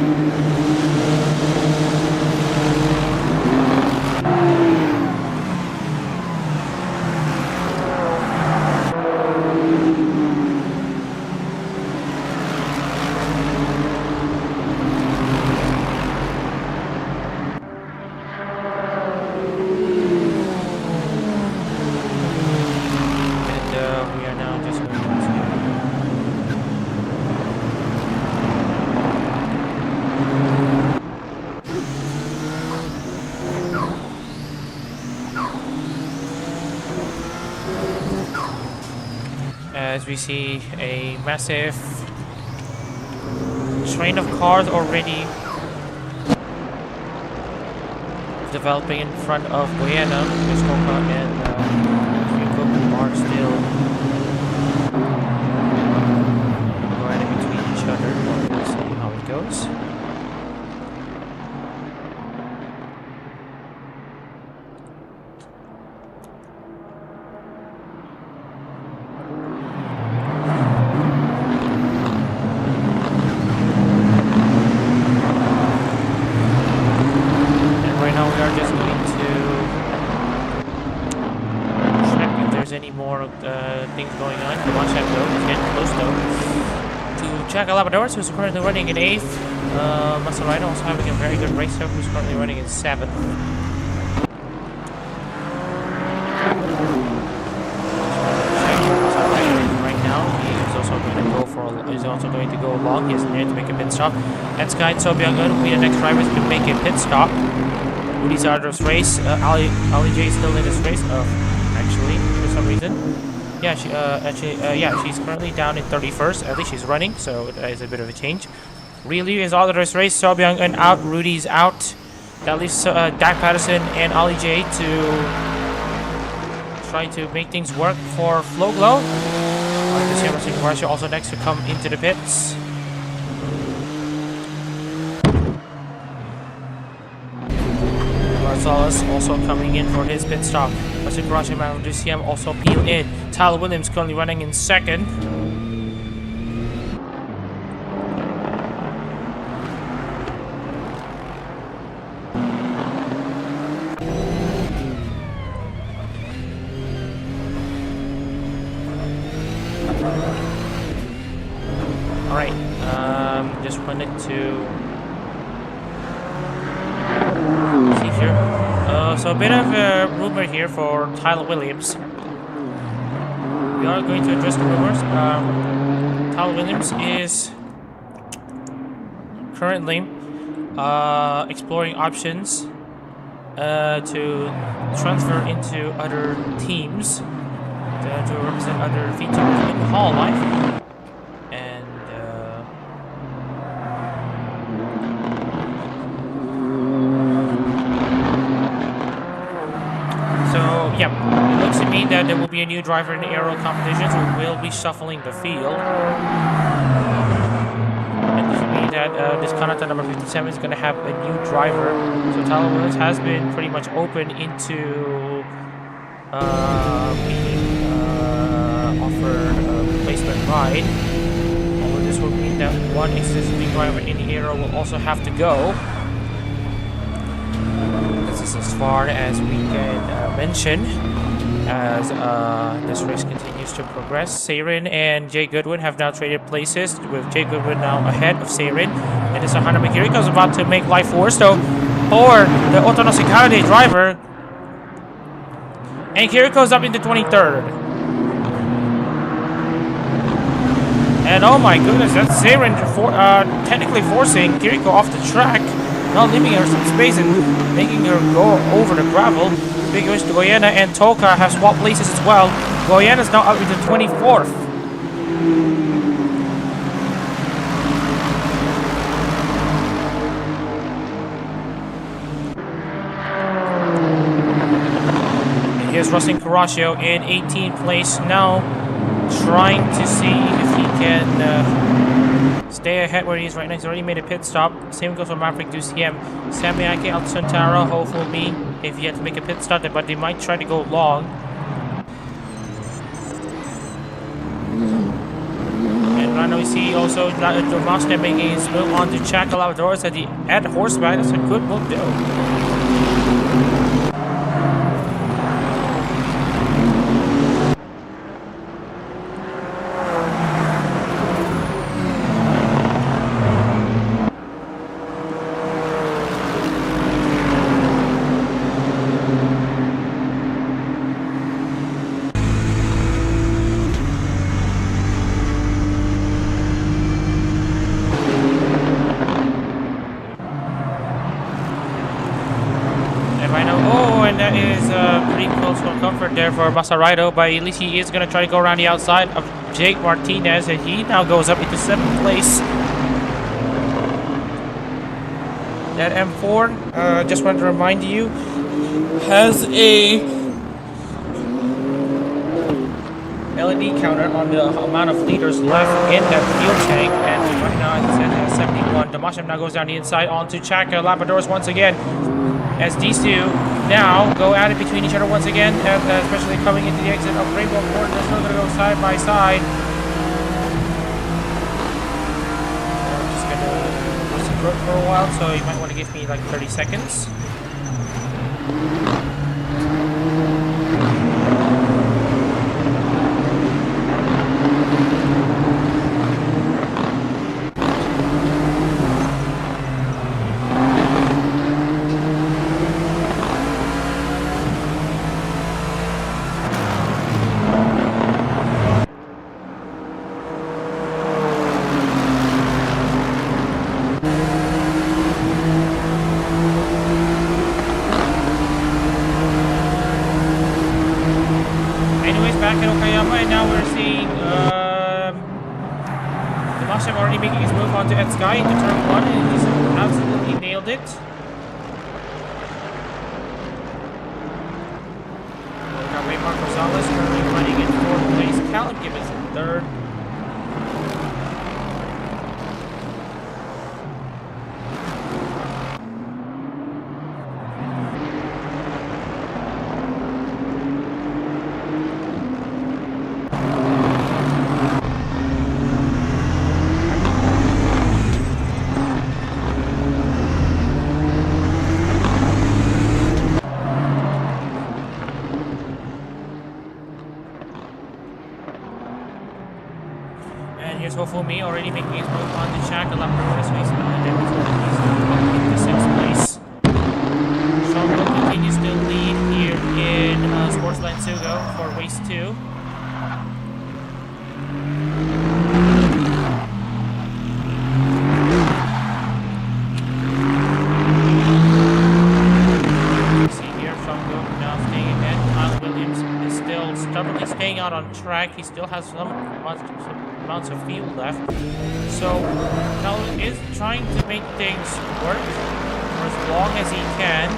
As we see a massive train of cars already developing in front of Guyana. Muskoka and Ryukoku are still right in between each other. We'll see how it goes. Things going on. The watch that though is getting close though to Jack Labradors, who's currently running in 8th. Maserino also having a very good racer, who's currently running in 7th. Right now, he's also going to go along. He is near to make a pit stop. That's Guy Sobyang-un will be the next driver to make a pit stop. Woody's out of this race. Ali J is still in this race. Actually, for some reason. Yeah, she's currently down in 31st. At least she's running, so that is a bit of a change. Really is out of this race. Sobyang-un out, Rudy's out. That leaves Dak Patterson and Ali J to try to make things work for Flow Glow. Russia also next to come into the pits. Gonzalez also coming in for his pit stop. Russia and DCM also peel in. Tyler Williams currently running in 2nd. Alright, just wanted to see here. So a bit of a rumor here for Tyler Williams. We are going to address the rumors. Tyler Williams is currently exploring options to transfer into other teams to represent other features in Hololive. Yep, it looks to me that there will be a new driver in the aero competitions who will be shuffling the field. It looks to me that this Kanata number 57 is going to have a new driver. So Tyler Williams has been pretty much open into being offered a replacement ride. Although this will mean that one existing driver in the aero will also have to go. This is as far as we can mention as this race continues to progress. Seirin and Jay Goodwin have now traded places, with Jay Goodwin now ahead of Seirin. And it's Hanami Kiriko is about to make life worse though for the Otono Sekade driver. And Kiriko's up into 23rd. And oh my goodness, that's Seirin technically forcing Kiriko off the track, not leaving her some space and making her go over the gravel. Big wish to Goyena and Toka have swapped places as well. Goyena's now up into 24th. And here's Rustin Caraccio in 18th place now, trying to see if he can stay ahead where he is right now. He's already made a pit stop. Same goes for Maverick Duciem. Samiaki, Alcantara, hopefully, if he had to make a pit stop, but they might try to go long. And right now we see also Mustang making his move on to Chakalabadores at horseback. That's a good move though. There for Masaraido, but at least he is going to try to go around the outside of Jake Martinez, and he now goes up into 7th place. That M4, just wanted to remind you, has a LED counter on the amount of liters left in that fuel tank, and right now it's at 71. Damashim now goes down the inside onto Chaka Labradors once again, as these two now go at it between each other once again, especially coming into the exit of Rainbow Court. They're still going to go side by side. I'm just going to listen for a while, so you might want to give me like 30 seconds. Already making his move onto Ed Sky into turn 1, and he's absolutely nailed it. We've got Raymar Rosales currently running in 4th place. Callum Gibbons in 3rd. Hofumi already making his move on to Chaka Labrador, so he's into 6th place. Shongo continues to lead here in Sportsland SUGO for race 2. See here, Shongo now staying ahead. Kyle Williams is still stubbornly staying out on track. He still has some amounts of fuel left, so Calvin is trying to make things work for as long as he can.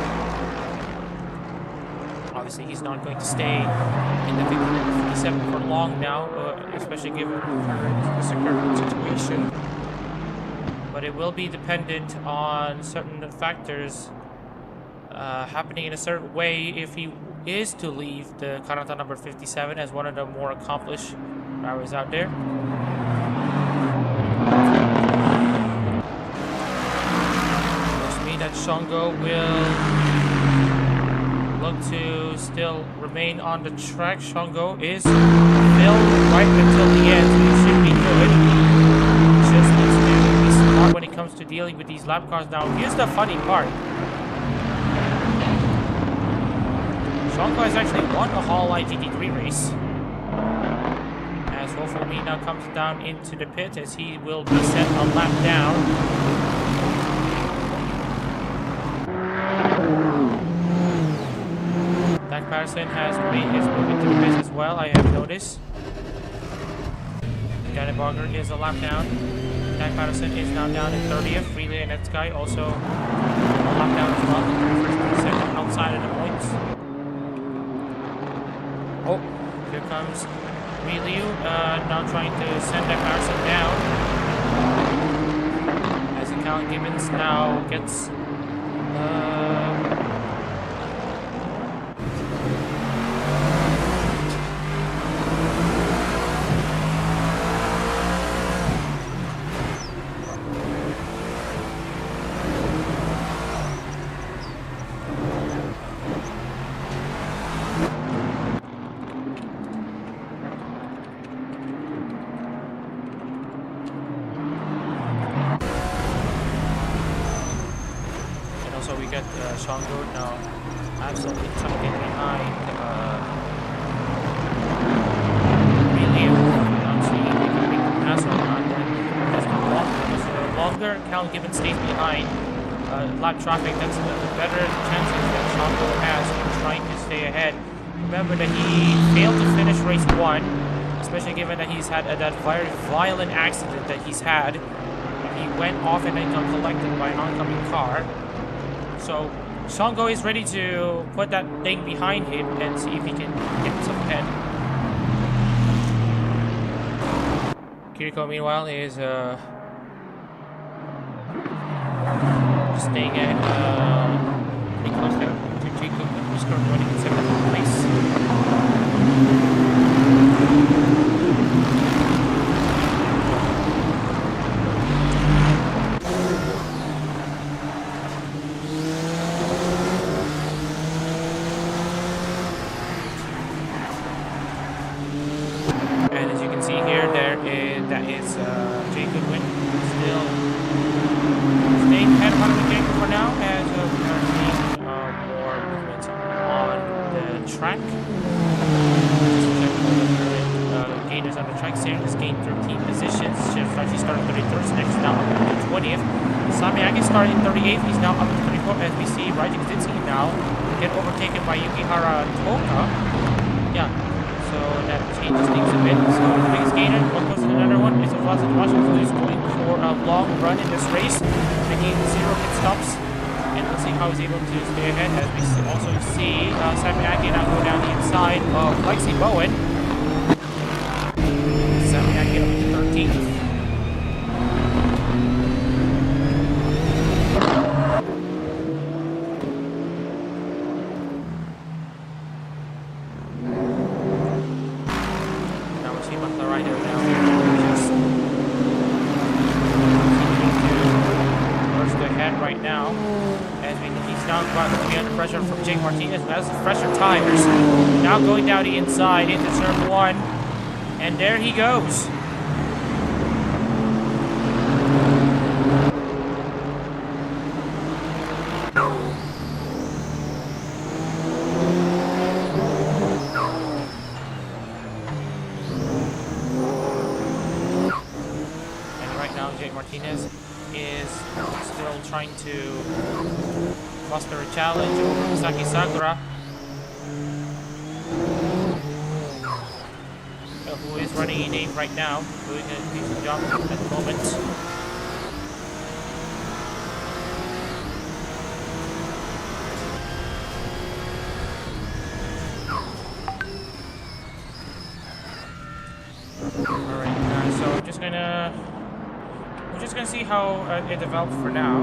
Obviously he's not going to stay in the 57 for long now, especially given the current situation, but it will be dependent on certain factors happening in a certain way if he is to leave the Kanata number 57 as one of the more accomplished drivers out there. Which means that Shongo will look to still remain on the track. Shango is filled right until the end, so it should be good. Just needs to be smart when it comes to dealing with these lap cars. Now, here's the funny part. Shango has actually won a Hololive GT3 race. As Fofumi now comes down into the pit as he will be set a lap down. Dak Patterson has made his move into the pit as well, I have noticed. Danny Barger is a lap down. Dak Patterson is now down in 30th. Relay and that guy also a lap down as well. 31st and 2nd outside of the points. Oh, here comes Miliu, now trying to send that Patterson down. As Calvin Gibbons now gets Shango now absolutely tucked in behind Miliu. Not seeing if he can make the pass or not. As the longer Cal Gibbons stays behind lap traffic, that's the better chances that Shango has in trying to stay ahead. Remember that he failed to finish race 1, especially given that he's had that very violent accident that he's had. He went off and then got collected by an oncoming car. So Shango is ready to put that thing behind him and see if he can get himself ahead. Kiriko, meanwhile, is staying at pretty close to Jacob, who's currently running in 7th place. Started in 38th, he's now up to 34th as we see Raji Kaczynski now get overtaken by Yukihara Toka. Yeah, so that changes things a bit. So the biggest gainer, one goes to another one, is Vlasa Tomashev, who is going for a long run in this race, making 0 pit stops. And we'll see how he's able to stay ahead as we also see Samiaki now go down the inside of Lexi Bowen. Samiaki up to 13th. From Jake Martinez, who has fresher tires. Now going down the inside into turn 1. And there he goes. And right now Jake Martinez is still trying to muster a challenge over Misaki Sakura, who is running in 8th right now, doing a decent job at the moment. Alright, so we're just gonna see how it develops for now.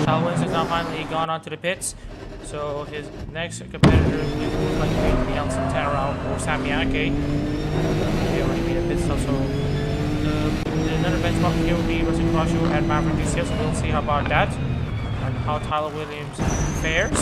Owens has now finally gone onto the pits, so his next competitor is most likely going to be El Santero or Samiaki. They already made a pit stop, so another benchmark here will be Russell Croshaw at ManekingTS, so we'll see how about that. on how Tyler Williams fares.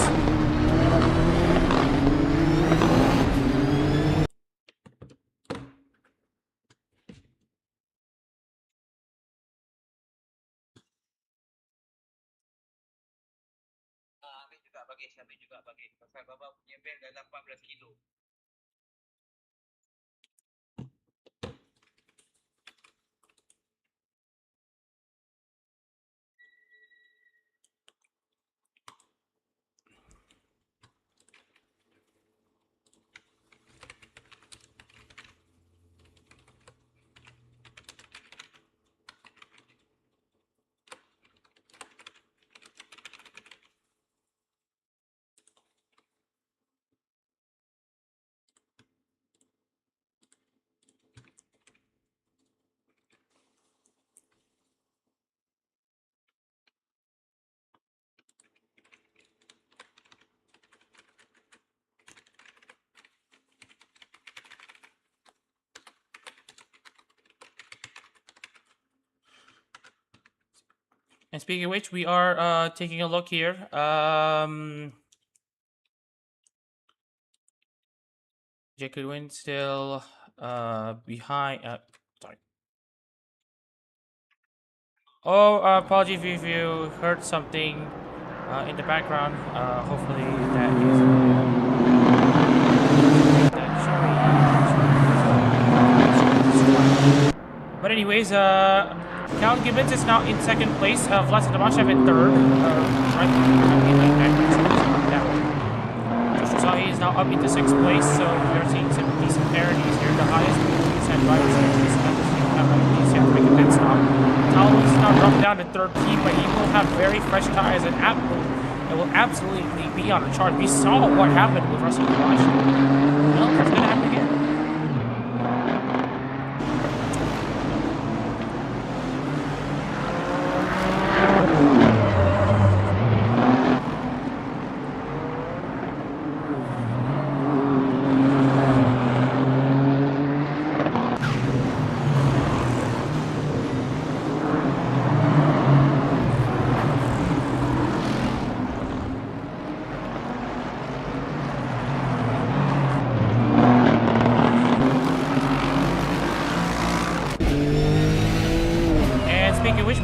And speaking of which, we are taking a look here. Jake Goodwin still behind. Sorry. Oh, apologies if you heard something in the background. Hopefully that is. But anyways, Cal Gibbons is now in second place. Vlad Damashev in third. Right, Joshua Sahi is now up into sixth place. So we are seeing some decent parities here. The highest and drivers here is have to make a pit stop. Tal is now dropped down to third P, but he will have very fresh tires and it will absolutely be on the chart. We saw what happened with Russell Wash. Well, that's gonna happen again.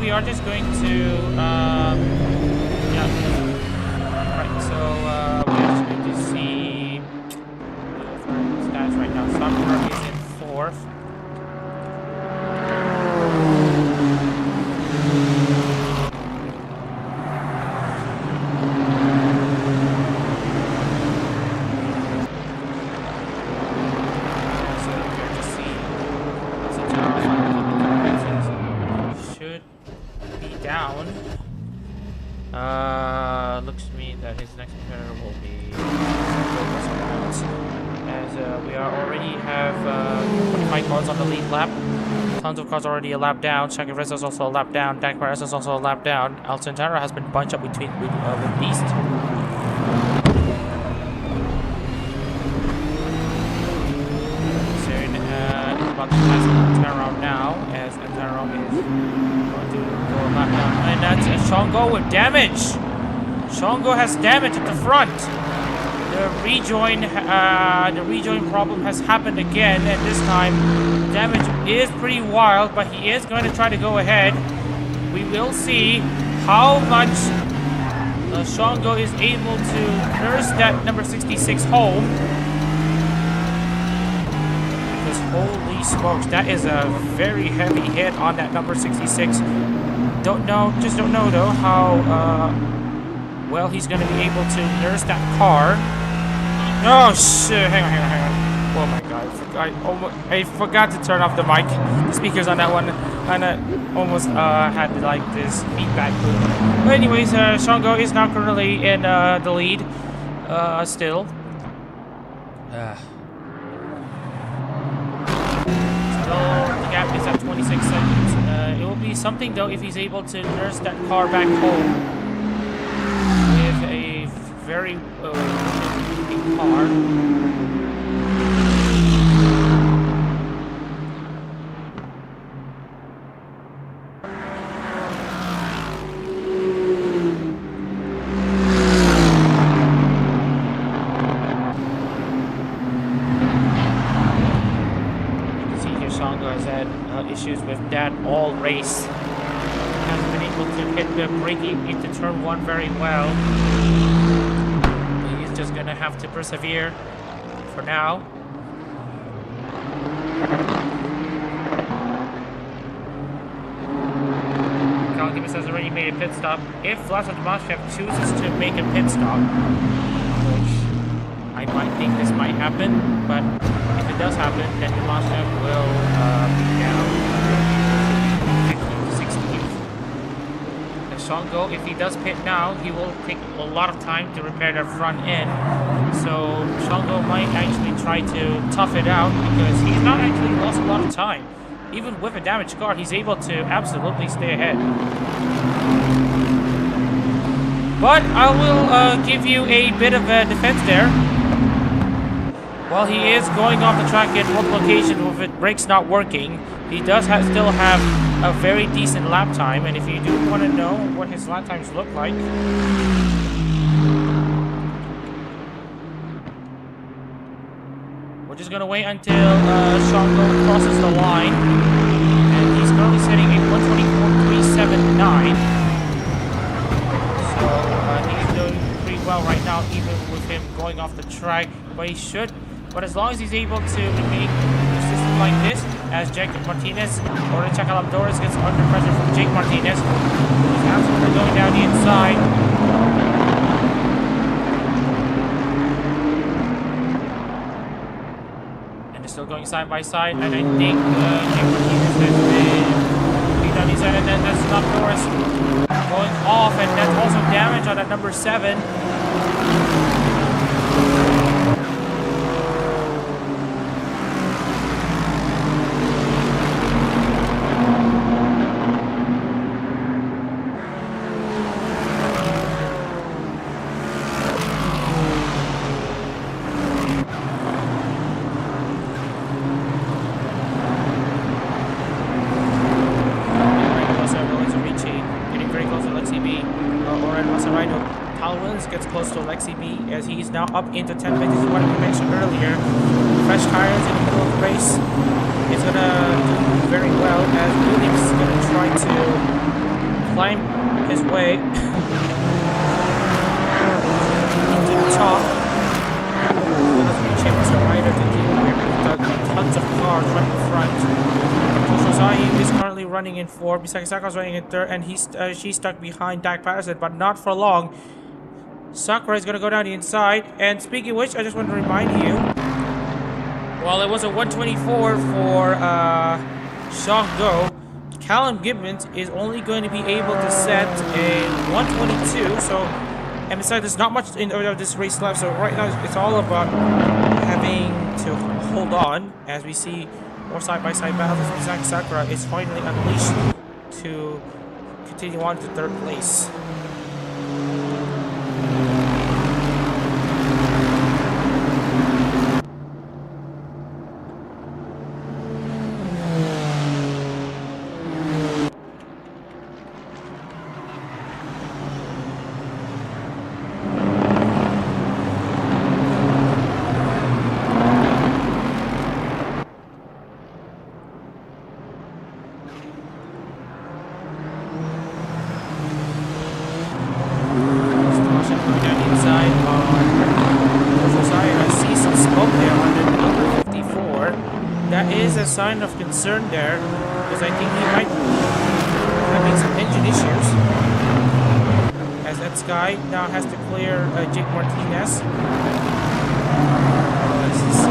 We are just going to, yeah, right, so we are just going to see stats right now. Sakura is in fourth. Looks to me that his next competitor will be as we already have 25 cars on the lead lap. Tons of cars already a lap down. Shaka Reza is also a lap down. Dan Perez is also a lap down. Alcantara has been bunched up with Beast. About to pass Antero now, as Antero is going to go a lap down. And that's Shongo with damage. Shongo has damage at the front. The rejoin problem has happened again, and this time damage is pretty wild, but he is going to try to go ahead. We will see how much Shongo is able to nurse that number 66 home. Because holy smokes, that is a very heavy hit on that number 66. Just don't know though how well he's going to be able to nurse that car. Oh shit, hang on. Oh my god, I forgot to turn off the mic, the speakers on that one, and I almost had like this feedback loop. But anyways, Shongo is now currently in the lead, still. Still, the gap is at 26 seconds. It will be something though if he's able to nurse that car back home with a very big car. has had issues with that all race. Hasn't been able to hit the braking into turn 1 very well. He's just gonna have to persevere for now. Gibbons has already made a pit stop. If Vlasic Moshev chooses to make a pit stop, which I might think this might happen, but if it does happen, then Moshev will be down 15th to 16th. And SUGO, if he does pit now, he will take a lot of time to repair the front end. So SUGO might actually try to tough it out because he's not actually lost a lot of time. Even with a damaged car, he's able to absolutely stay ahead. But I will give you a bit of a defense there. While he is going off the track at multiple occasions with his brakes not working, he does still have a very decent lap time. And if you do want to know what his lap times look like, we're just gonna wait until SUGO crosses the line, and he's currently setting a 124.379. So he's doing pretty well right now, even with him going off the track. But he should. But as long as he's able to remain consistent like this, as Jake Martinez or Chacalabdores gets under pressure from Jake Martinez, who's absolutely going down the inside. Still going side by side, and I think Jake Martinez has been on his side, and then that's not Norris going off, and that's also damage on that number 7. Gets close to Lexi B as he's now up into 10 minutes. This is what we mentioned earlier. Fresh tires in the middle of the race. It's gonna do very well as Williams is gonna try to climb his way to the top. Williams a rider to deal with tons of cars right in front. Josai is currently running in 4th. Misaki is running in 3rd, and she's stuck behind Dak Patterson, but not for long. Sakura is going to go down the inside. And speaking of which, I just want to remind you, while it was a 124 for SUGO, Callum Gibbons is only going to be able to set a 122. So, and besides, there's not much in this race left. So right now, it's all about having to hold on as we see more side-by-side battles. Misaki Sakura is finally unleashed to continue on to 3rd place. Sign of concern there because I think he might be having some engine issues as that Sky now has to clear Jake Martinez. This is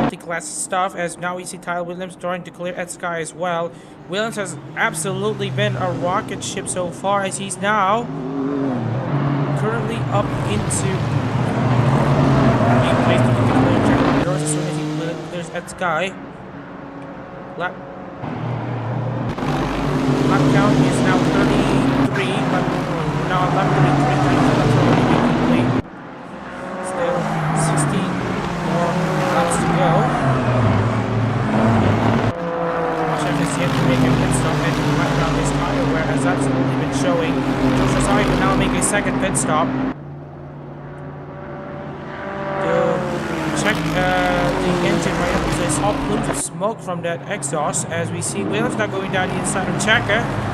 multi-class stuff as now we see Tyler Williams trying to clear Ed Sky as well. Williams has absolutely been a rocket ship so far as he's now currently up into as soon as he clears at Sky. Lap count is now 33, but now lap 33 times the lap already complete. Still 16 more laps to go. Moshev is yet to make a pit stop and right around this tire, whereas that's only been showing. Joshua Sai will now make a 2nd pit stop. Check the engine right up I saw plumes of smoke from that exhaust as we see Williams now going down the inside of Chaka.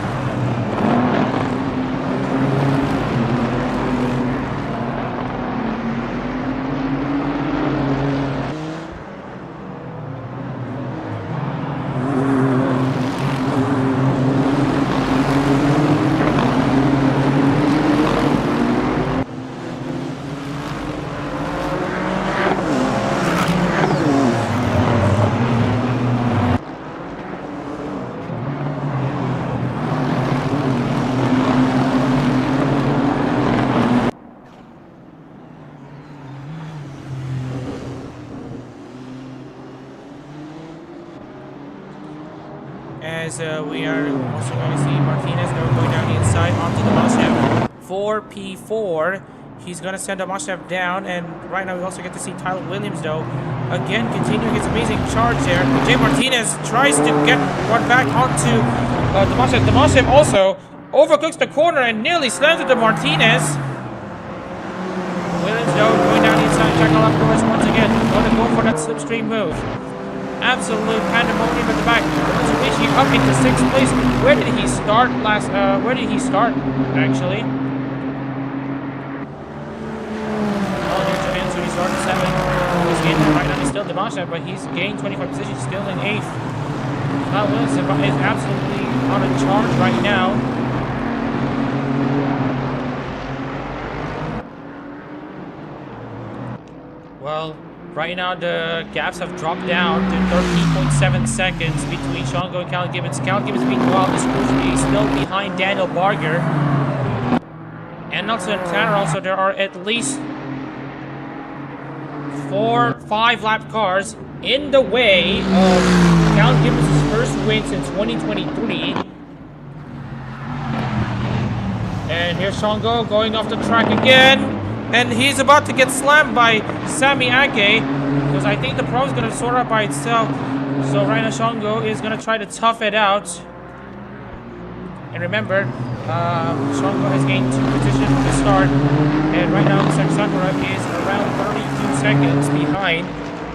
As we are also going to see Martinez now going down the inside onto the Mustang. 4P4. He's going to send the Mustang down, and right now we also get to see Tyler Williams though. Again, continuing his amazing charge there. Jay Martinez tries to get one back onto the Mustang. The Mustang also overcooks the corner and nearly slams into Martinez. Williams though going down the inside, checking out course once again. Going to go for that slipstream move. Absolute pandemonium at the back. Mitsubishi up into 6th place. Where did he start last? Where did he start actually? Oh, there's Japan, so he started 7th. He's gaining right now. He's still Demasha, but he's gained 25 positions, still in 8th. Kyle Wilson is absolutely on a charge right now. Well. Right now, the gaps have dropped down to 13.7 seconds between Shango and Callum Gibbons. Callum Gibbons, meanwhile, is still behind Daniel Barger. And Nelson Tanner also, there are at least 4-5 lap cars in the way of Callum Gibbons' first win since 2023. And here's Shango going off the track again. And he's about to get slammed by Sami Ake, because I think the Pro is going to sort out by itself. So right now Shango is going to try to tough it out. And remember, Shango has gained 2 positions at the start. And right now Sakura is around 32 seconds behind.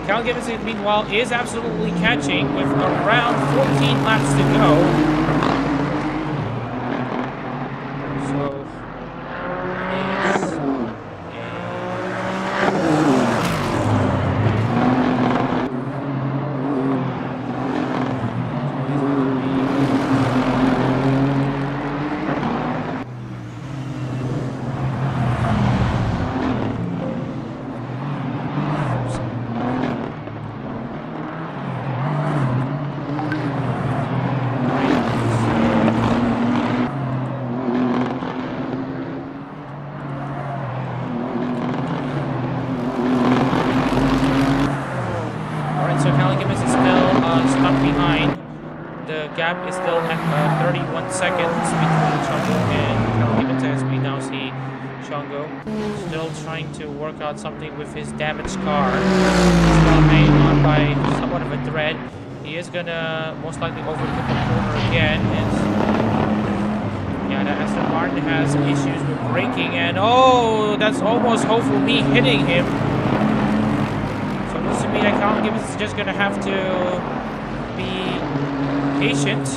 Cal Gibbons, meanwhile, is absolutely catching with around 14 laps to go. Gap is still at 31 seconds between Shango and Callum Gibbons, as we now see Shango still trying to work out something with his damaged car. He's still hanging on by somewhat of a thread. He is gonna most likely overcook the corner again. Yeah, that Aston Martin has issues with braking, and oh, that's almost Hofumi hitting him. So it looks to me that Callum Gibbons is just gonna have to be patient.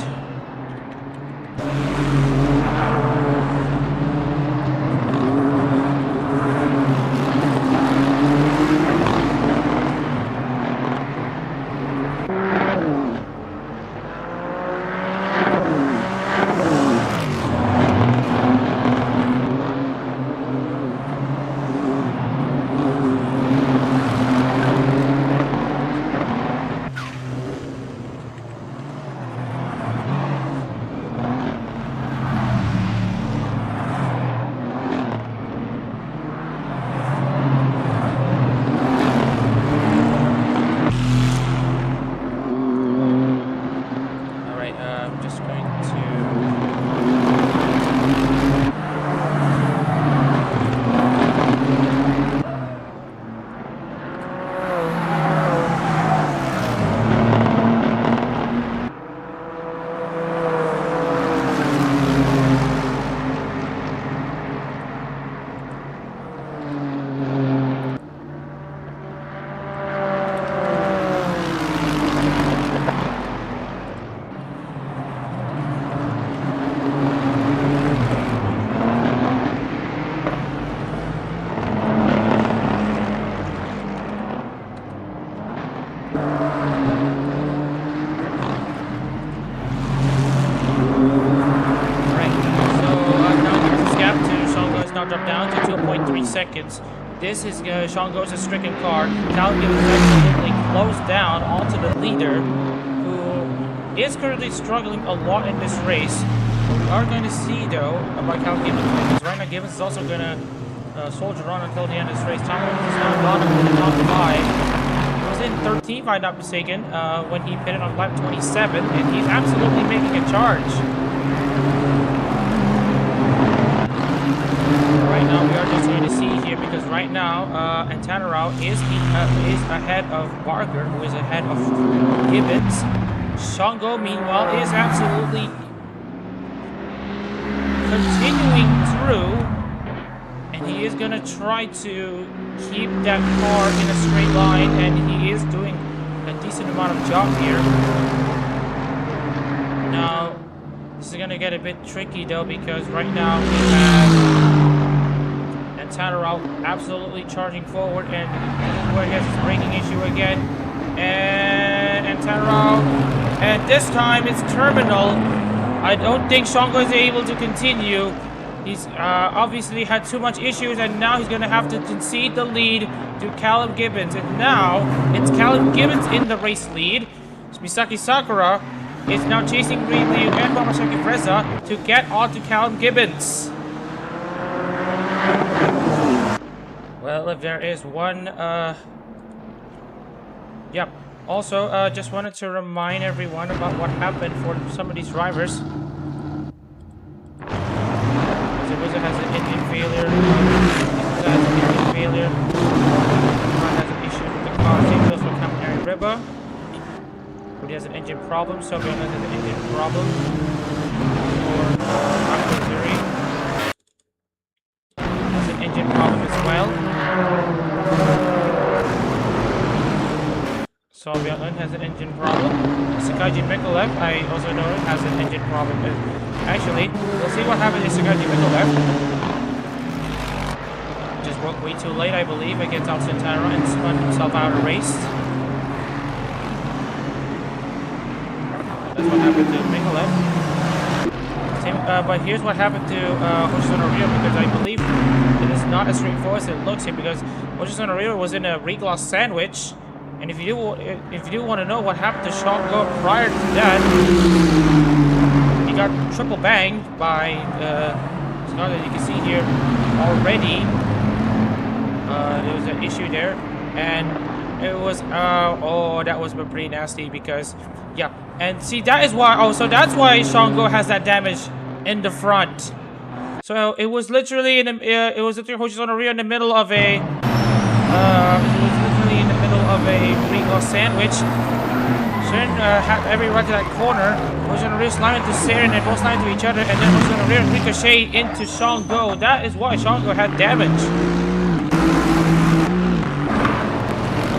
this is Sean Go's a stricken car. Callum Gibbons absolutely closed down onto the leader, who is currently struggling a lot in this race. What we are going to see though about Callum Gibbons, because right now Gibbons is also going to soldier on until the end of this race. Tom Williams is now gone up to the top 5. He was in 13th, if I'm not mistaken, when he pitted on lap 27, and he's absolutely making a charge. Right now, we are just going to see here, because right now, Antanarau is ahead of Barker, who is ahead of Gibbons. Shango, meanwhile, is absolutely continuing through, and he is going to try to keep that car in a straight line, and he is doing a decent amount of job here. Now, this is going to get a bit tricky, though, because right now we have Tannerau absolutely charging forward, and this is where he has his braking issue again. And Tannerau, and this time it's terminal. I don't think Shango is able to continue. He's obviously had too much issues, and now he's going to have to concede the lead to Callum Gibbons. And now it's Callum Gibbons in the race lead. Misaki Sakura is now chasing Ryu and Mamasaki Freza to get onto Callum Gibbons. Well, if there is one, yep. Also, just wanted to remind everyone about what happened for some of these drivers. Zibuza has an engine failure. Zibuza has an engine failure. Has an issue with the car. Same goes for Caminari Riba. Rudy has an engine problem. Sobion has an engine problem. For Akuzuri has an engine problem as well. Sobion has an engine problem. Sakaji Mikolev, I also know, has an engine problem. Actually, we'll see what happened to Sakaji Mikolev. Just broke way too late, I believe, against Alcantara and spun himself out of the race. That's what happened to Mikolev. But here's what happened to Hoshizuna Rio, because I believe it is not as straightforward as it looks here, because Hoshizuna Rio was in a regloss sandwich. And if you do want to know what happened to Shango prior to that, he got triple banged by Scott, as you can see here already. There was an issue there, and it was oh, that was pretty nasty, because yeah, and see, that is why, oh, so that's why Shango has that damage in the front. So it was literally in it was literally Hoshizuna Rio in the middle of a regloss sandwich. Shouldn't have every right to that corner. Hoshizuna Rio slammed into Saren, and both slammed into each other, and then Hoshizuna Rio ricochet into Shango. That is why Shango had damage.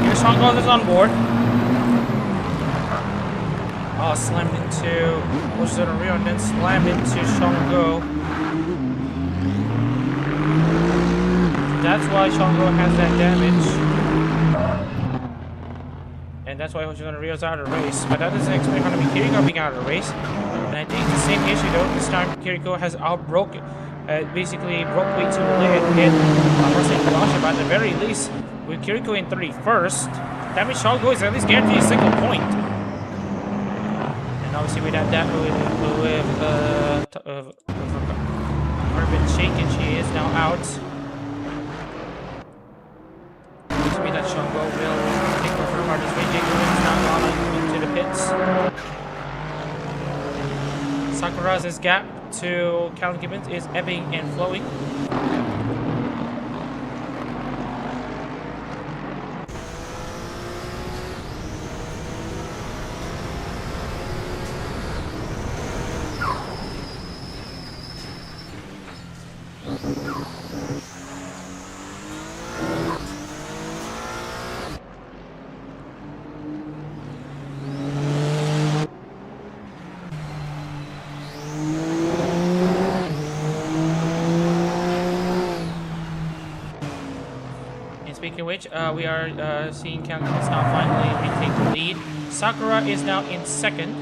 Here Shango is on board. Oh, slammed into Hoshizuna Rio and then slammed into Shango. That's why Shango has that damage. And that's why Hoshizuna Rio's out of the race. But that doesn't explain how to be Kiriko being out of the race. And I think the same issue though, this time Kiriko has outbroken, basically broke way too late and hit Mustang Kalasha. But at the very least, with Kiriko in 31st, that means Shango is at least guaranteed a single point. And obviously with that with Urban Shaken, she is now out. To be that Shango will take over for this way. Jake is now gone into the pits. Sakura's gap to Callum Gibbons is ebbing and flowing. Speaking of which, we are seeing Callum Gibbons now finally retake the lead. Sakura is now in second.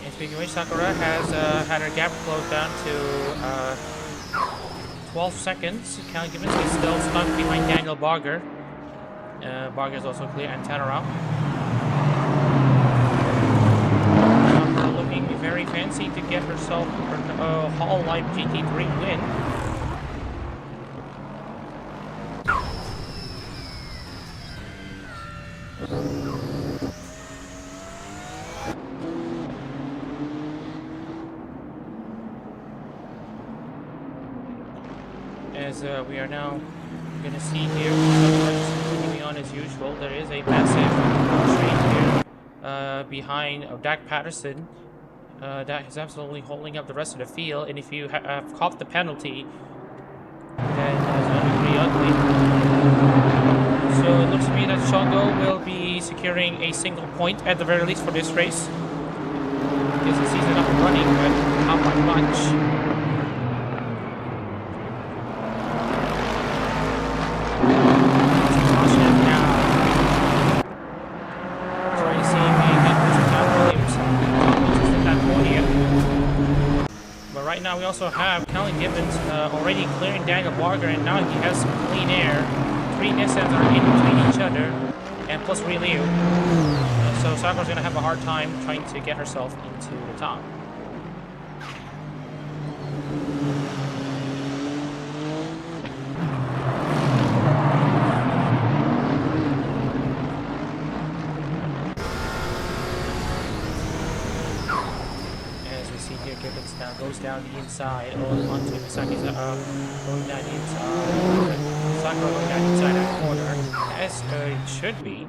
And speaking of which, Sakura has had her gap closed down to 12 seconds. Callan Gibbons is still stuck behind Daniel Barger. Barger is also clear, and Tannerow. Looking very fancy to get herself her Hololive GT3 win. As we are now going to see here, continuing on as usual, there is a massive straight here behind Dak Patterson. Dak is absolutely holding up the rest of the field, and if you have caught the penalty, then it's going to be pretty ugly. So it looks to me that SUGO will be securing a single point at the very least for this race. Because the season up and running, but not by much. Right now we also have Callan Gibbons already clearing Daniel Barger, and now he has clean air. 3 Nissans are in between each other, and plus Liu. So Sakura's going to have a hard time trying to get herself into the top. Gibbons now goes down the inside, onto Misaki's, going down the inside. Sakura going down the inside that corner, as it should be.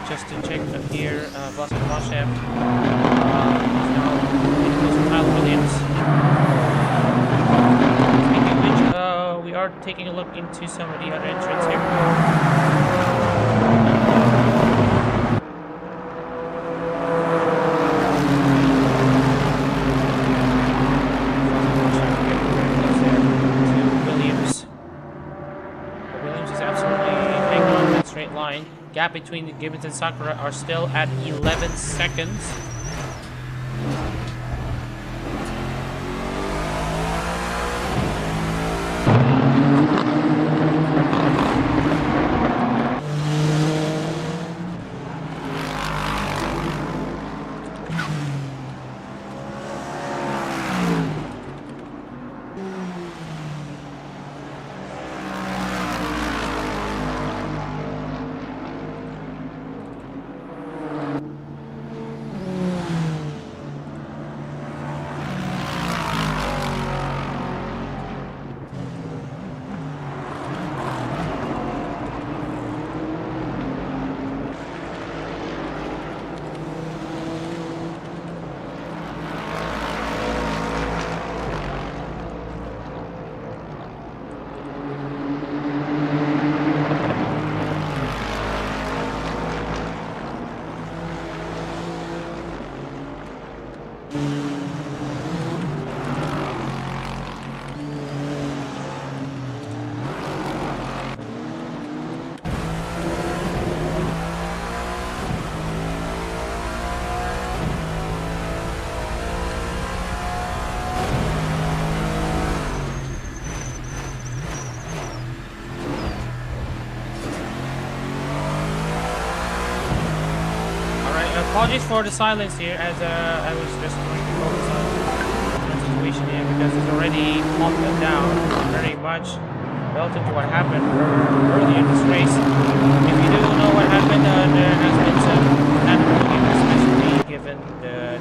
Just to check up here, Vlasic Moshev is now getting close to Kyle Williams. Speaking of which, we are taking a look into some of the other entrants here. Williams is absolutely hanging on that straight line. Gap between Gibbons and Sakura are still at 11 seconds. Apologies for the silence here, as I was just trying to focus on the situation here, because it's already calmed them down very much relative to what happened earlier in this race. If you do know what happened, there has been some animal especially given the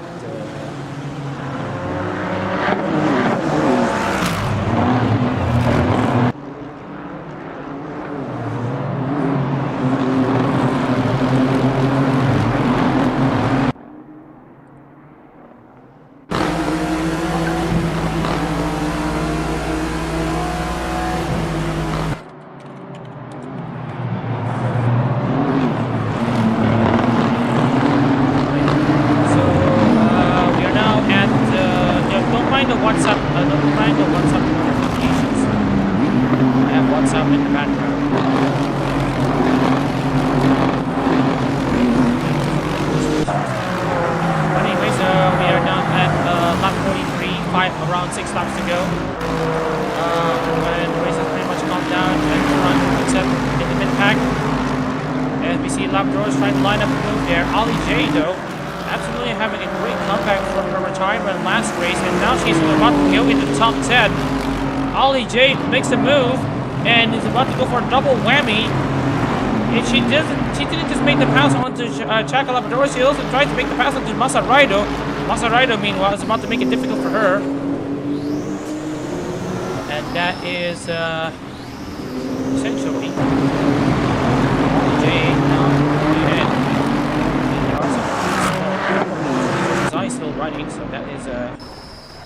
in the background. Anyway, so we are now at lap 43, around 6 laps to go. When the race has pretty much calmed down and front except in the mid-pack. And we see lap drawers trying to line up a move there. Ollie J, though, absolutely having a great comeback from her retirement last race, and now she's about to go into the top 10. Ollie J makes a move and is about to go for a double whammy. And she didn't just make the pass onto Chaka Labrador, she also tried to make the pass onto Masaraido. Masaraido, meanwhile, is about to make it difficult for her. And that is essentially Ollie J now ahead. Is still running, so that is a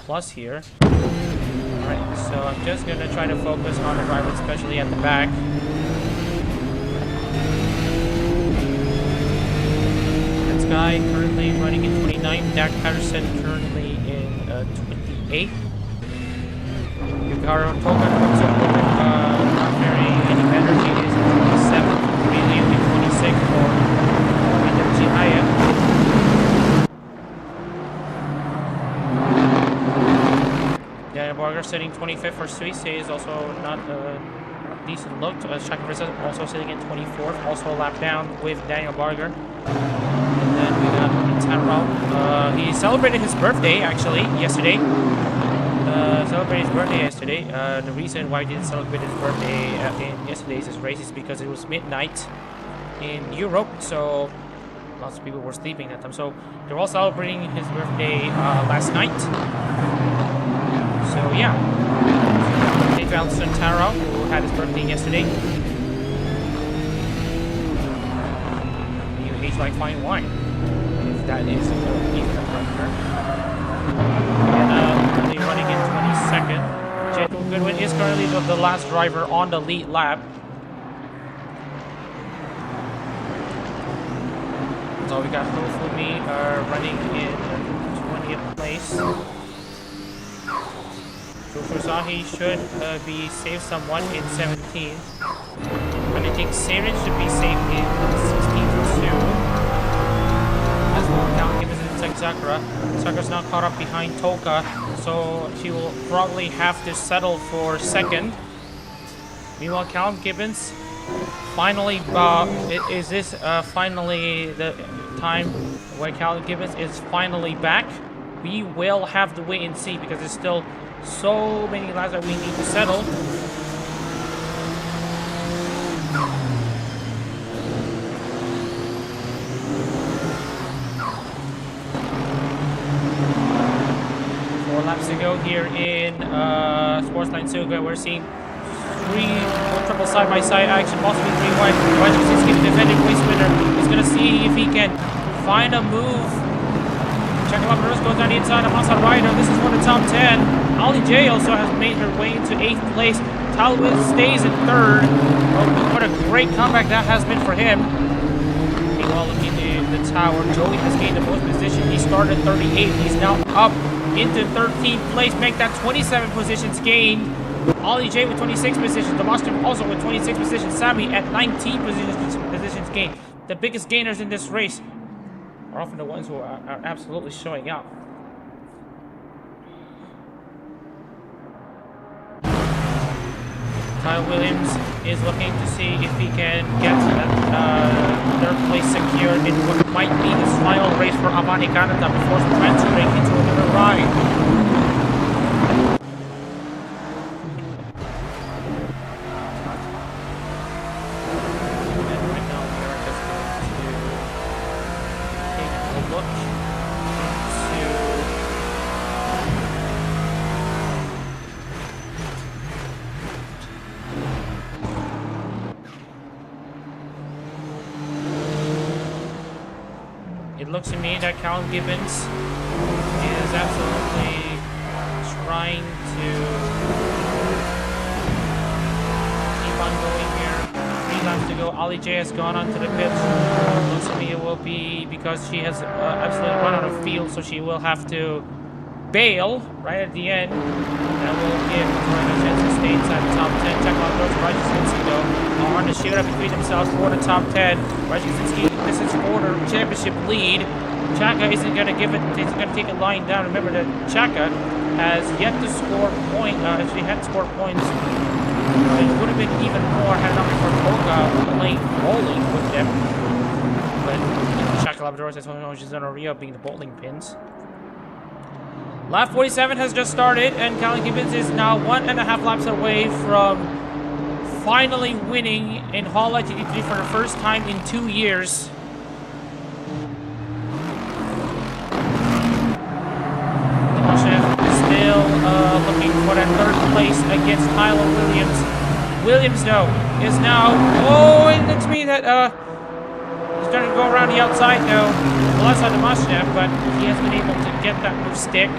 plus here. Alright, so I'm just gonna try to focus on the driver, especially at the back. This guy currently running in 29, Dak Patterson currently in 28. Yukaro Toka looks a little bit not very any better. She is in 27, really only 26 for Energy Haya. Daniel Barger sitting 25th for Swiss is also not a decent look. Shaka Rizzo also sitting in 24th, also a lap down with Daniel Barger. And then we got Tyrell. He celebrated his birthday actually yesterday. The reason why he didn't celebrate his birthday in yesterday's race is because it was midnight in Europe, so lots of people were sleeping at time. So they were all celebrating his birthday last night. So yeah, Adrian Santaro, who had his birthday yesterday. You age like fine wine, if that is even a partner. And currently running in 22nd. Jekyll Goodwin is currently the last driver on the lead lap. So we got Chemflummi running in 20th place. Fusahi should be safe somewhat in 17th. And I think Saren should be safe in 16th too. As well, now Gibbons and Sakura. Sakura's now caught up behind Toka, so she will probably have to settle for second. Meanwhile, Callum Gibbons finally, is this finally the time where Callum Gibbons is finally back? We will have to wait and see because there's still so many laps that we need to settle. Four laps to go here in Sportsland SUGO. We're seeing one triple side-by-side action, possibly 3 wide. Wajewski, the defending place winner, is going to see if he can find a move. Chakalabaros goes down the inside of Masa Rider. This is for the top 10. Ollie J also has made her way into 8th place. Talwin stays in 3rd. Oh, what a great comeback that has been for him. Meanwhile, looking at the tower, Joey has gained the most position. He started 38th. He's now up into 13th place, make that 27 positions gained. Ollie J with 26 positions. Demonstration also with 26 positions. Sammy at 19 positions gained. The biggest gainers in this race are often the ones who are absolutely showing up. Kyle Williams is looking to see if he can get third place secured in what might be his final race for Amani Canada before transferring into another ride. It looks to me that Callum Gibbons is absolutely trying to keep on going here. 3 laps to go. Ollie J has gone onto the pits. Looks to me it will be because she has absolutely run out of field, so she will have to bail right at the end. That will give McLaren a chance to stay inside the top 10. Check out those Rajicinski though are on the shoot up between themselves for the top 10. Rajicinski, this is for the championship lead. Chaka isn't going to give it, isn't going to take a line down. Remember that Chaka has yet to score points, actually had scored points. It would have been even more had not been for Polka playing bowling with them. But Chaka Labrador says, oh no, she's on a re-up being the bowling pins. Lap 47 has just started, and Callum Gibbons is now 1.5 laps away from finally winning in Hololive GT3 for the first time in 2 years. Still looking for that third place against Tyler Williams. Williams, though, is now... Oh, it looks to me that he's going to go around the outside, though. Well, outside the Mustang, but he has been able to get that move stick.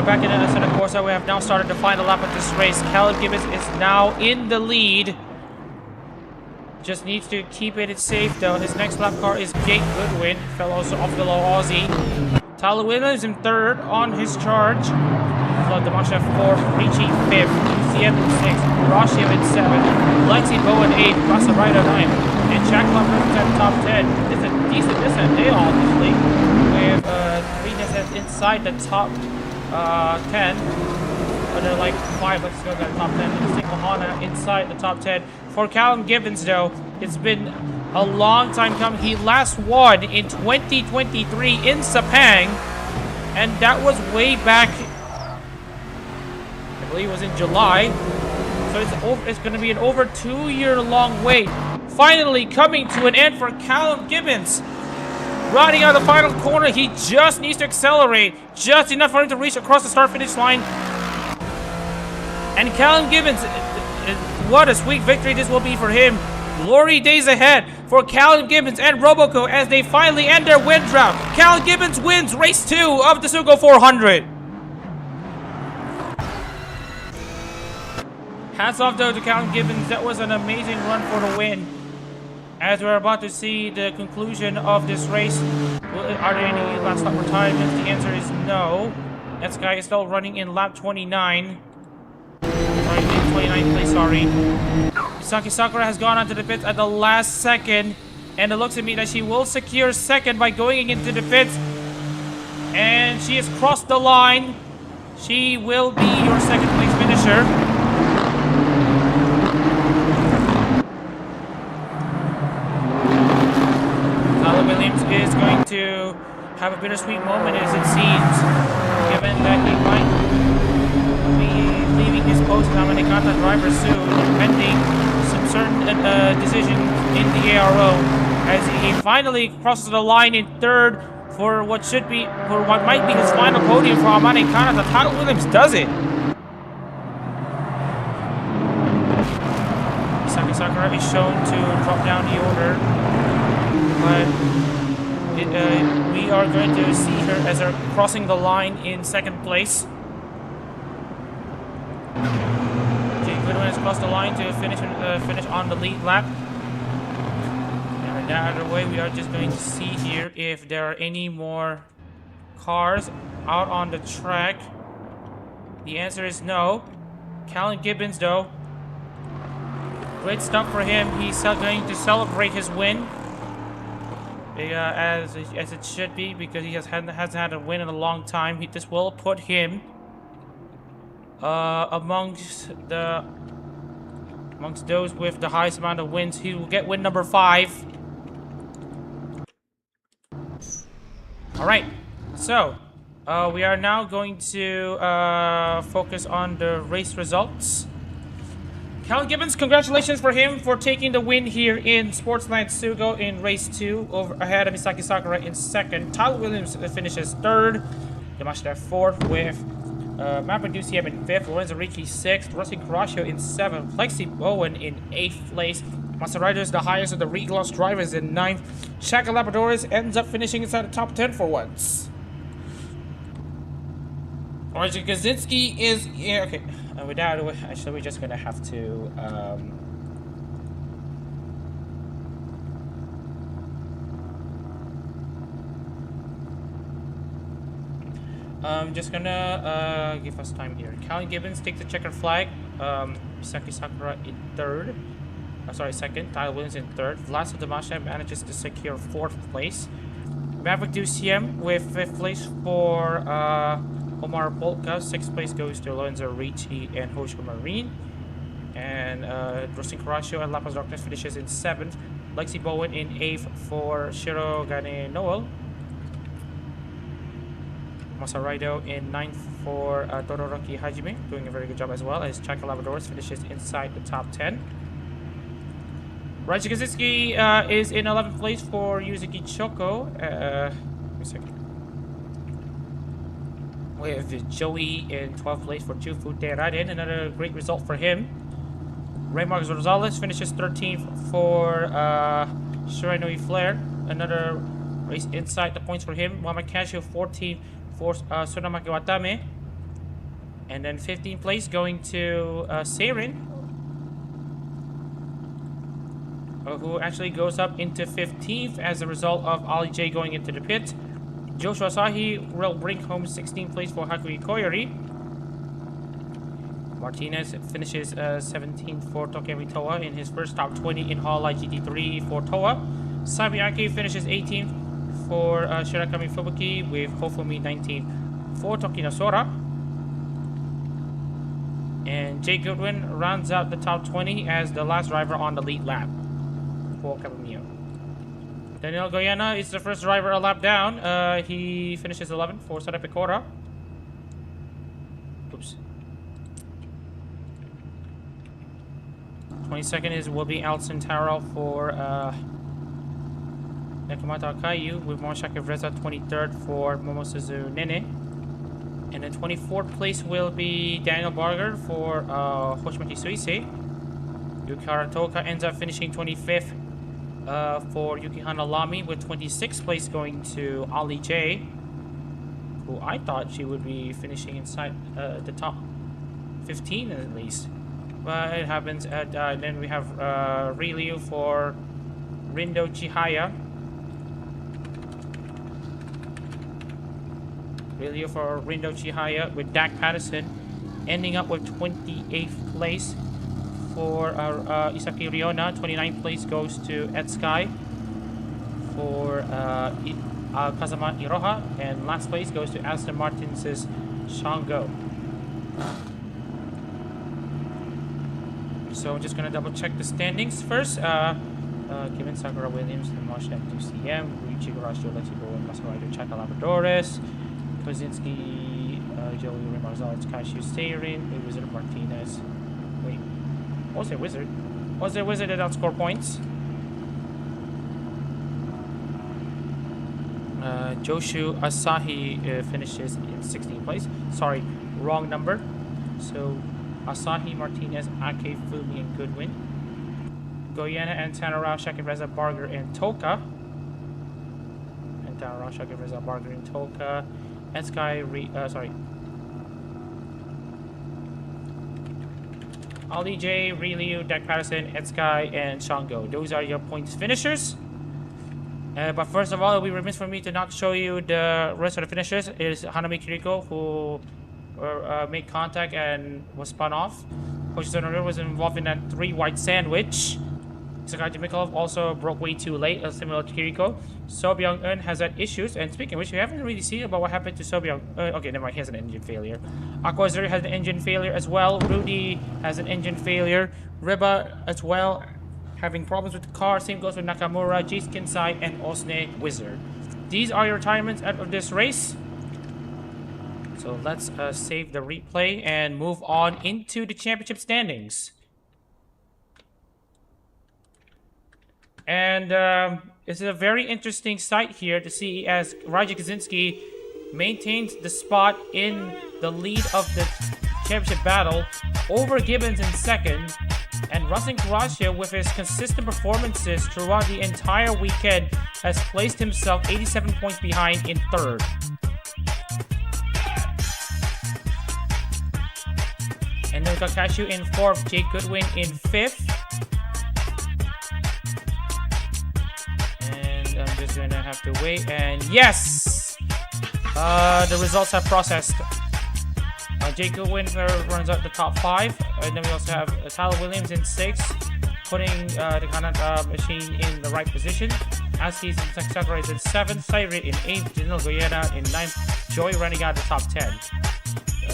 Back in the center course, we have now started the final lap of this race. Callum Gibbons is now in the lead. Just needs to keep it safe though. His next lap car is Jake Goodwin, fellow off-the-low Aussie. Tyler Williams in third on his charge. Flood the Machef 4, Richie 5th, UCM in 6th, Rashio in 7th, Lexi Bow in 8th, Russell Wright at 9th, and Jack Lumber's at top 10. It's a decent Nissan day obviously, with 3 Nissans inside the top 10, but they're like 5, let's go to the top 10, and a single Honda inside the top 10. For Callum Gibbons though, it's been a long time coming. He last won in 2023 in Sepang, and that was way back, I believe it was in July, so it's going to be an over 2-year-long wait. Finally coming to an end for Callum Gibbons. Riding out the final corner, he just needs to accelerate. Just enough for him to reach across the start-finish line. And Callum Gibbons, what a sweet victory this will be for him. Glory days ahead for Callum Gibbons and Roboco as they finally end their win drought. Callum Gibbons wins race 2 of the SUGO 400. Hats off though to Callum Gibbons. That was an amazing run for the win. As we're about to see the conclusion of this race, are there any last lap retirements? The answer is no. That guy is still running in lap 29. Sorry, 29th place, sorry. Misaki Sakura has gone onto the pits at the last second, and it looks to me that she will secure second by going into the pits. And she has crossed the line. She will be your second place finisher. Williams is going to have a bittersweet moment as it seems, given that he might be leaving his post as ManekingTS driver soon, pending some certain decision in the ARO, as he finally crosses the line in third for what might be his final podium for ManekingTS. Tyler Williams does it. Misaki Sakura is shown to drop down the order, but we are going to see her as they're crossing the line in second place. Jake Goodwin has crossed the line to finish on the lead lap. And that out of the way, we are just going to see here if there are any more cars out on the track. The answer is no. Callum Gibbons, though, great stuff for him. He's going to celebrate his win. As it should be, because he hasn't had a win in a long time. This will put him amongst those with the highest amount of wins. He will get win number 5. Alright, so we are now going to focus on the race results. Cal Gibbons, congratulations for him for taking the win here in Sportsland SUGO in race 2 ahead of Misaki Sakura in 2nd. Tyler Williams finishes 3rd. Yamashita 4th with Maverick Duciem in 5th. Lorenzo Ricci 6th. Rusty Caraccio in 7th. Lexi Bowen in 8th place. Maserati is the highest of the Regloss drivers in 9th. Shaka Labradores ends up finishing inside the top 10 for once. Origin Kaczynski is okay. Without actually, we're just gonna have to. I'm just gonna give us time here. Calvin Gibbons takes the checkered flag. Misaki Sakura in 3rd. Sorry, 2nd. Tyler Williams in 3rd. Vlasto Damasha manages to secure 4th place. Maverick Duciem with 5th place for Omar Polka. 6th place goes to Lorenzo Ricci and Hoshiko Marine. And Rustin Caraccio and Lapas Darkness finishes in 7th. Lexi Bowen in 8th for Shiro Gane Noel. Masaraido in 9th for Todoroki Hajime, doing a very good job as well, as Chaka Labradors finishes inside the top 10. Raiji Kaczynski is in 11th place for Yuzuki Choco. Wait a second. With Joey in 12th place for Chufute Raiden, another great result for him. Ray Marcos Rosales finishes 13th for Shiranui Flair, another race inside the points for him. Mama Casio 14th for Tsunamaki Watame. And then 15th place going to Seirin, who actually goes up into 15th as a result of Ali J going into the pit. Joshua Asahi will bring home 16th place for Hakui Koyori. Martinez finishes 17th for Tokemi Toa in his first top 20 in Hololive GT3 for Toa. Sabiaki finishes 18th for Shirakami Fubuki, with Hofumi 19th for Tokina Sora. And Jay Goodwin rounds out the top 20 as the last driver on the lead lap for Capomio. Daniel Goyana is the first driver a lap down. He finishes 11th for Sada Pecora. Oops. 22nd will be Alson Taro for Nekomata Akayu, with Moshaki Vreza 23rd for Momosuzu Nene. And then 24th place will be Daniel Barger for Hoshimaki Suisei. Yukihara Toka ends up finishing 25th for Yukihana Lami, with 26th place going to Ali J, who I thought she would be finishing inside the top 15 at least. But it happens. Then we have Ryu for Rindo Chihaya. Ryu for Rindo Chihaya, with Dak Patterson ending up with 28th place for Isaki Riona. 29th place goes to Ed Sky for Kazama Iroha, and last place goes to Aston Martin's Shango. So I'm just gonna double check the standings first. Given Sakura Williams, Tomasha FDCM, Ryuichi Garashio, Lexibo, and Masaraido Chaka Labradores, Kozinski, Joey Rimazal, Cashew Seirin, Wizard Martinez. Wait, what was their Wizard? Was there Wizard that outscored points? Joshu Asahi finishes in 16th place. Sorry, wrong number. So Asahi, Martinez, Ake, Fumi, and Goodwin. Goyena and Tanarao, Shakireza, Barger, and Toka. And Tanarao, Shakireza, Barger, and Toka. And Sky, sorry. Ali J, Ryu, Dak Patterson, Ed Sky, and Shango. Those are your points finishers. But first of all, it would be remiss for me to not show you the rest of the finishers. It is Hanami Kiriko, who made contact and was spun off. Hoshizonori was involved in that 3 white sandwich. Sakai Mikhailov also broke way too late, similar to Kiriko. So Byung-eun has had issues, and speaking of which, we haven't really seen about what happened to So Byung-eun. Okay, never mind, he has an engine failure. Aquazuri has an engine failure as well. Rudy has an engine failure. Riba as well, having problems with the car. Same goes with Nakamura, Jace Kinsai, and Osne Wizard. These are your retirements out of this race. So let's save the replay and move on into the championship standings. And it's a very interesting sight here to see as Raja Kaczynski maintains the spot in the lead of the championship battle over Gibbons in second, and Rustin Karasia, with his consistent performances throughout the entire weekend, has placed himself 87 points behind in third. And then we got Cashew in fourth, Jake Goodwin in fifth. And I'm just gonna have to wait, and yes! The results have processed. Jake Goodwin runs out the top 5, and then we also have Tyler Williams in 6th, putting the Kanata machine in the right position. Askey's Sakura is in 7th, Cyril in 8th, Janil Goyena in 9th, Joy running out the top 10.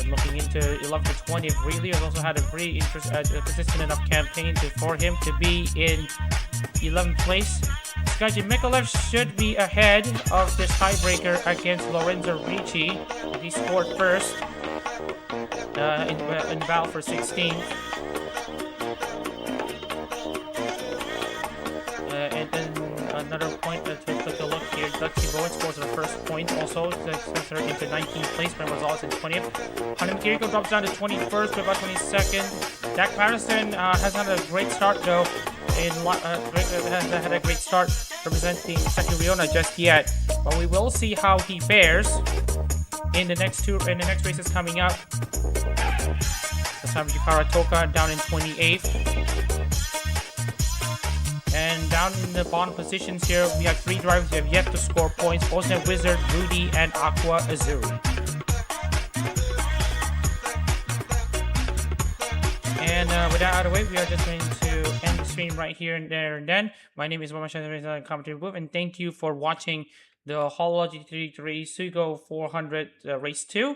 Looking into 11 to 20, really has also had a pretty consistent enough campaign for him to be in 11th place. Skaji Mikolev should be ahead of this tiebreaker against Lorenzo Ricci. He scored first. In battle for 16th. And then another point to take a look here. Dutchy Bowen scores the first point also. Sends her into 19th place. Ben Rosales in 20th. Hanim Kiriko drops down to 21st, but about 22nd. Dak Patterson has had a great start though. Has had a great start representing Saki Riona just yet. But we will see how he fares in the next races coming up. Sam Jikara Toka down in 28th. And down in the bottom positions here, we have 3 drivers who have yet to score points. Ocean Wizard, Rudy, and Aqua Azuri. And with that out of the way, we are just going to end the stream right here and there and then. My name is Wamashan Commentary Booth, and thank you for watching the Hololive GT3 SUGO 400 Race 2.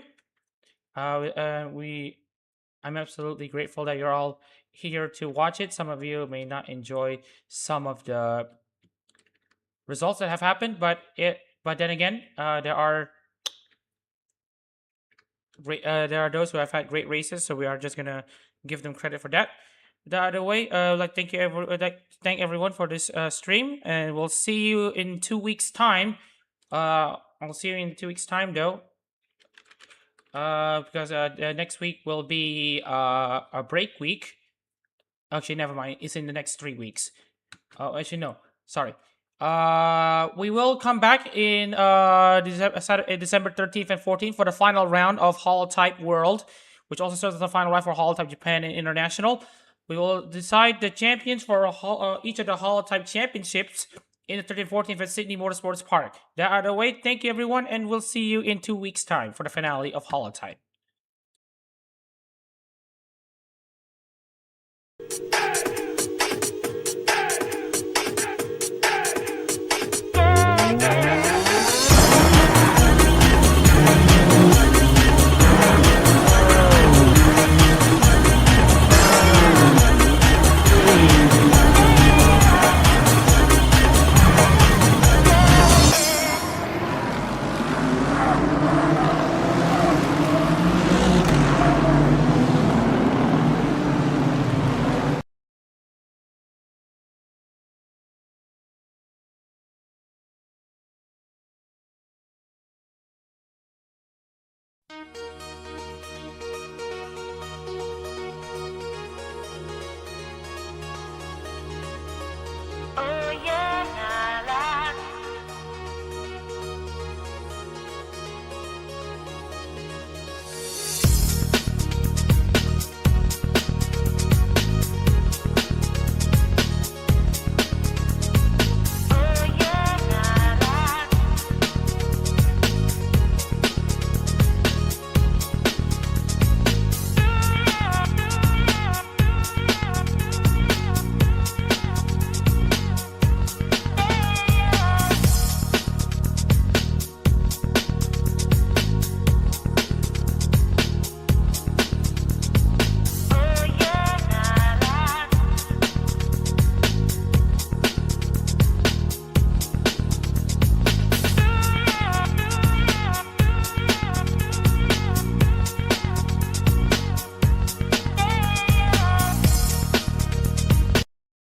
I'm absolutely grateful that you're all here to watch it. Some of you may not enjoy some of the results that have happened, but then again, there are those who have had great races, so we are just gonna give them credit for that. The other way, thank everyone for this stream, and we'll see you in 2 weeks' time. I'll see you in 2 weeks' time though. Because next week will be a break week. Actually, never mind. It's in the next 3 weeks. Actually, no. Sorry. We will come back in December 13th and 14th for the final round of Holotype World, which also serves as the final round for Holotype Japan and International. We will decide the champions for each of the Holotype championships in the 13th and 14th at Sydney Motorsports Park. That out of the way, thank you everyone, and we'll see you in 2 weeks' time for the finale of Holotype.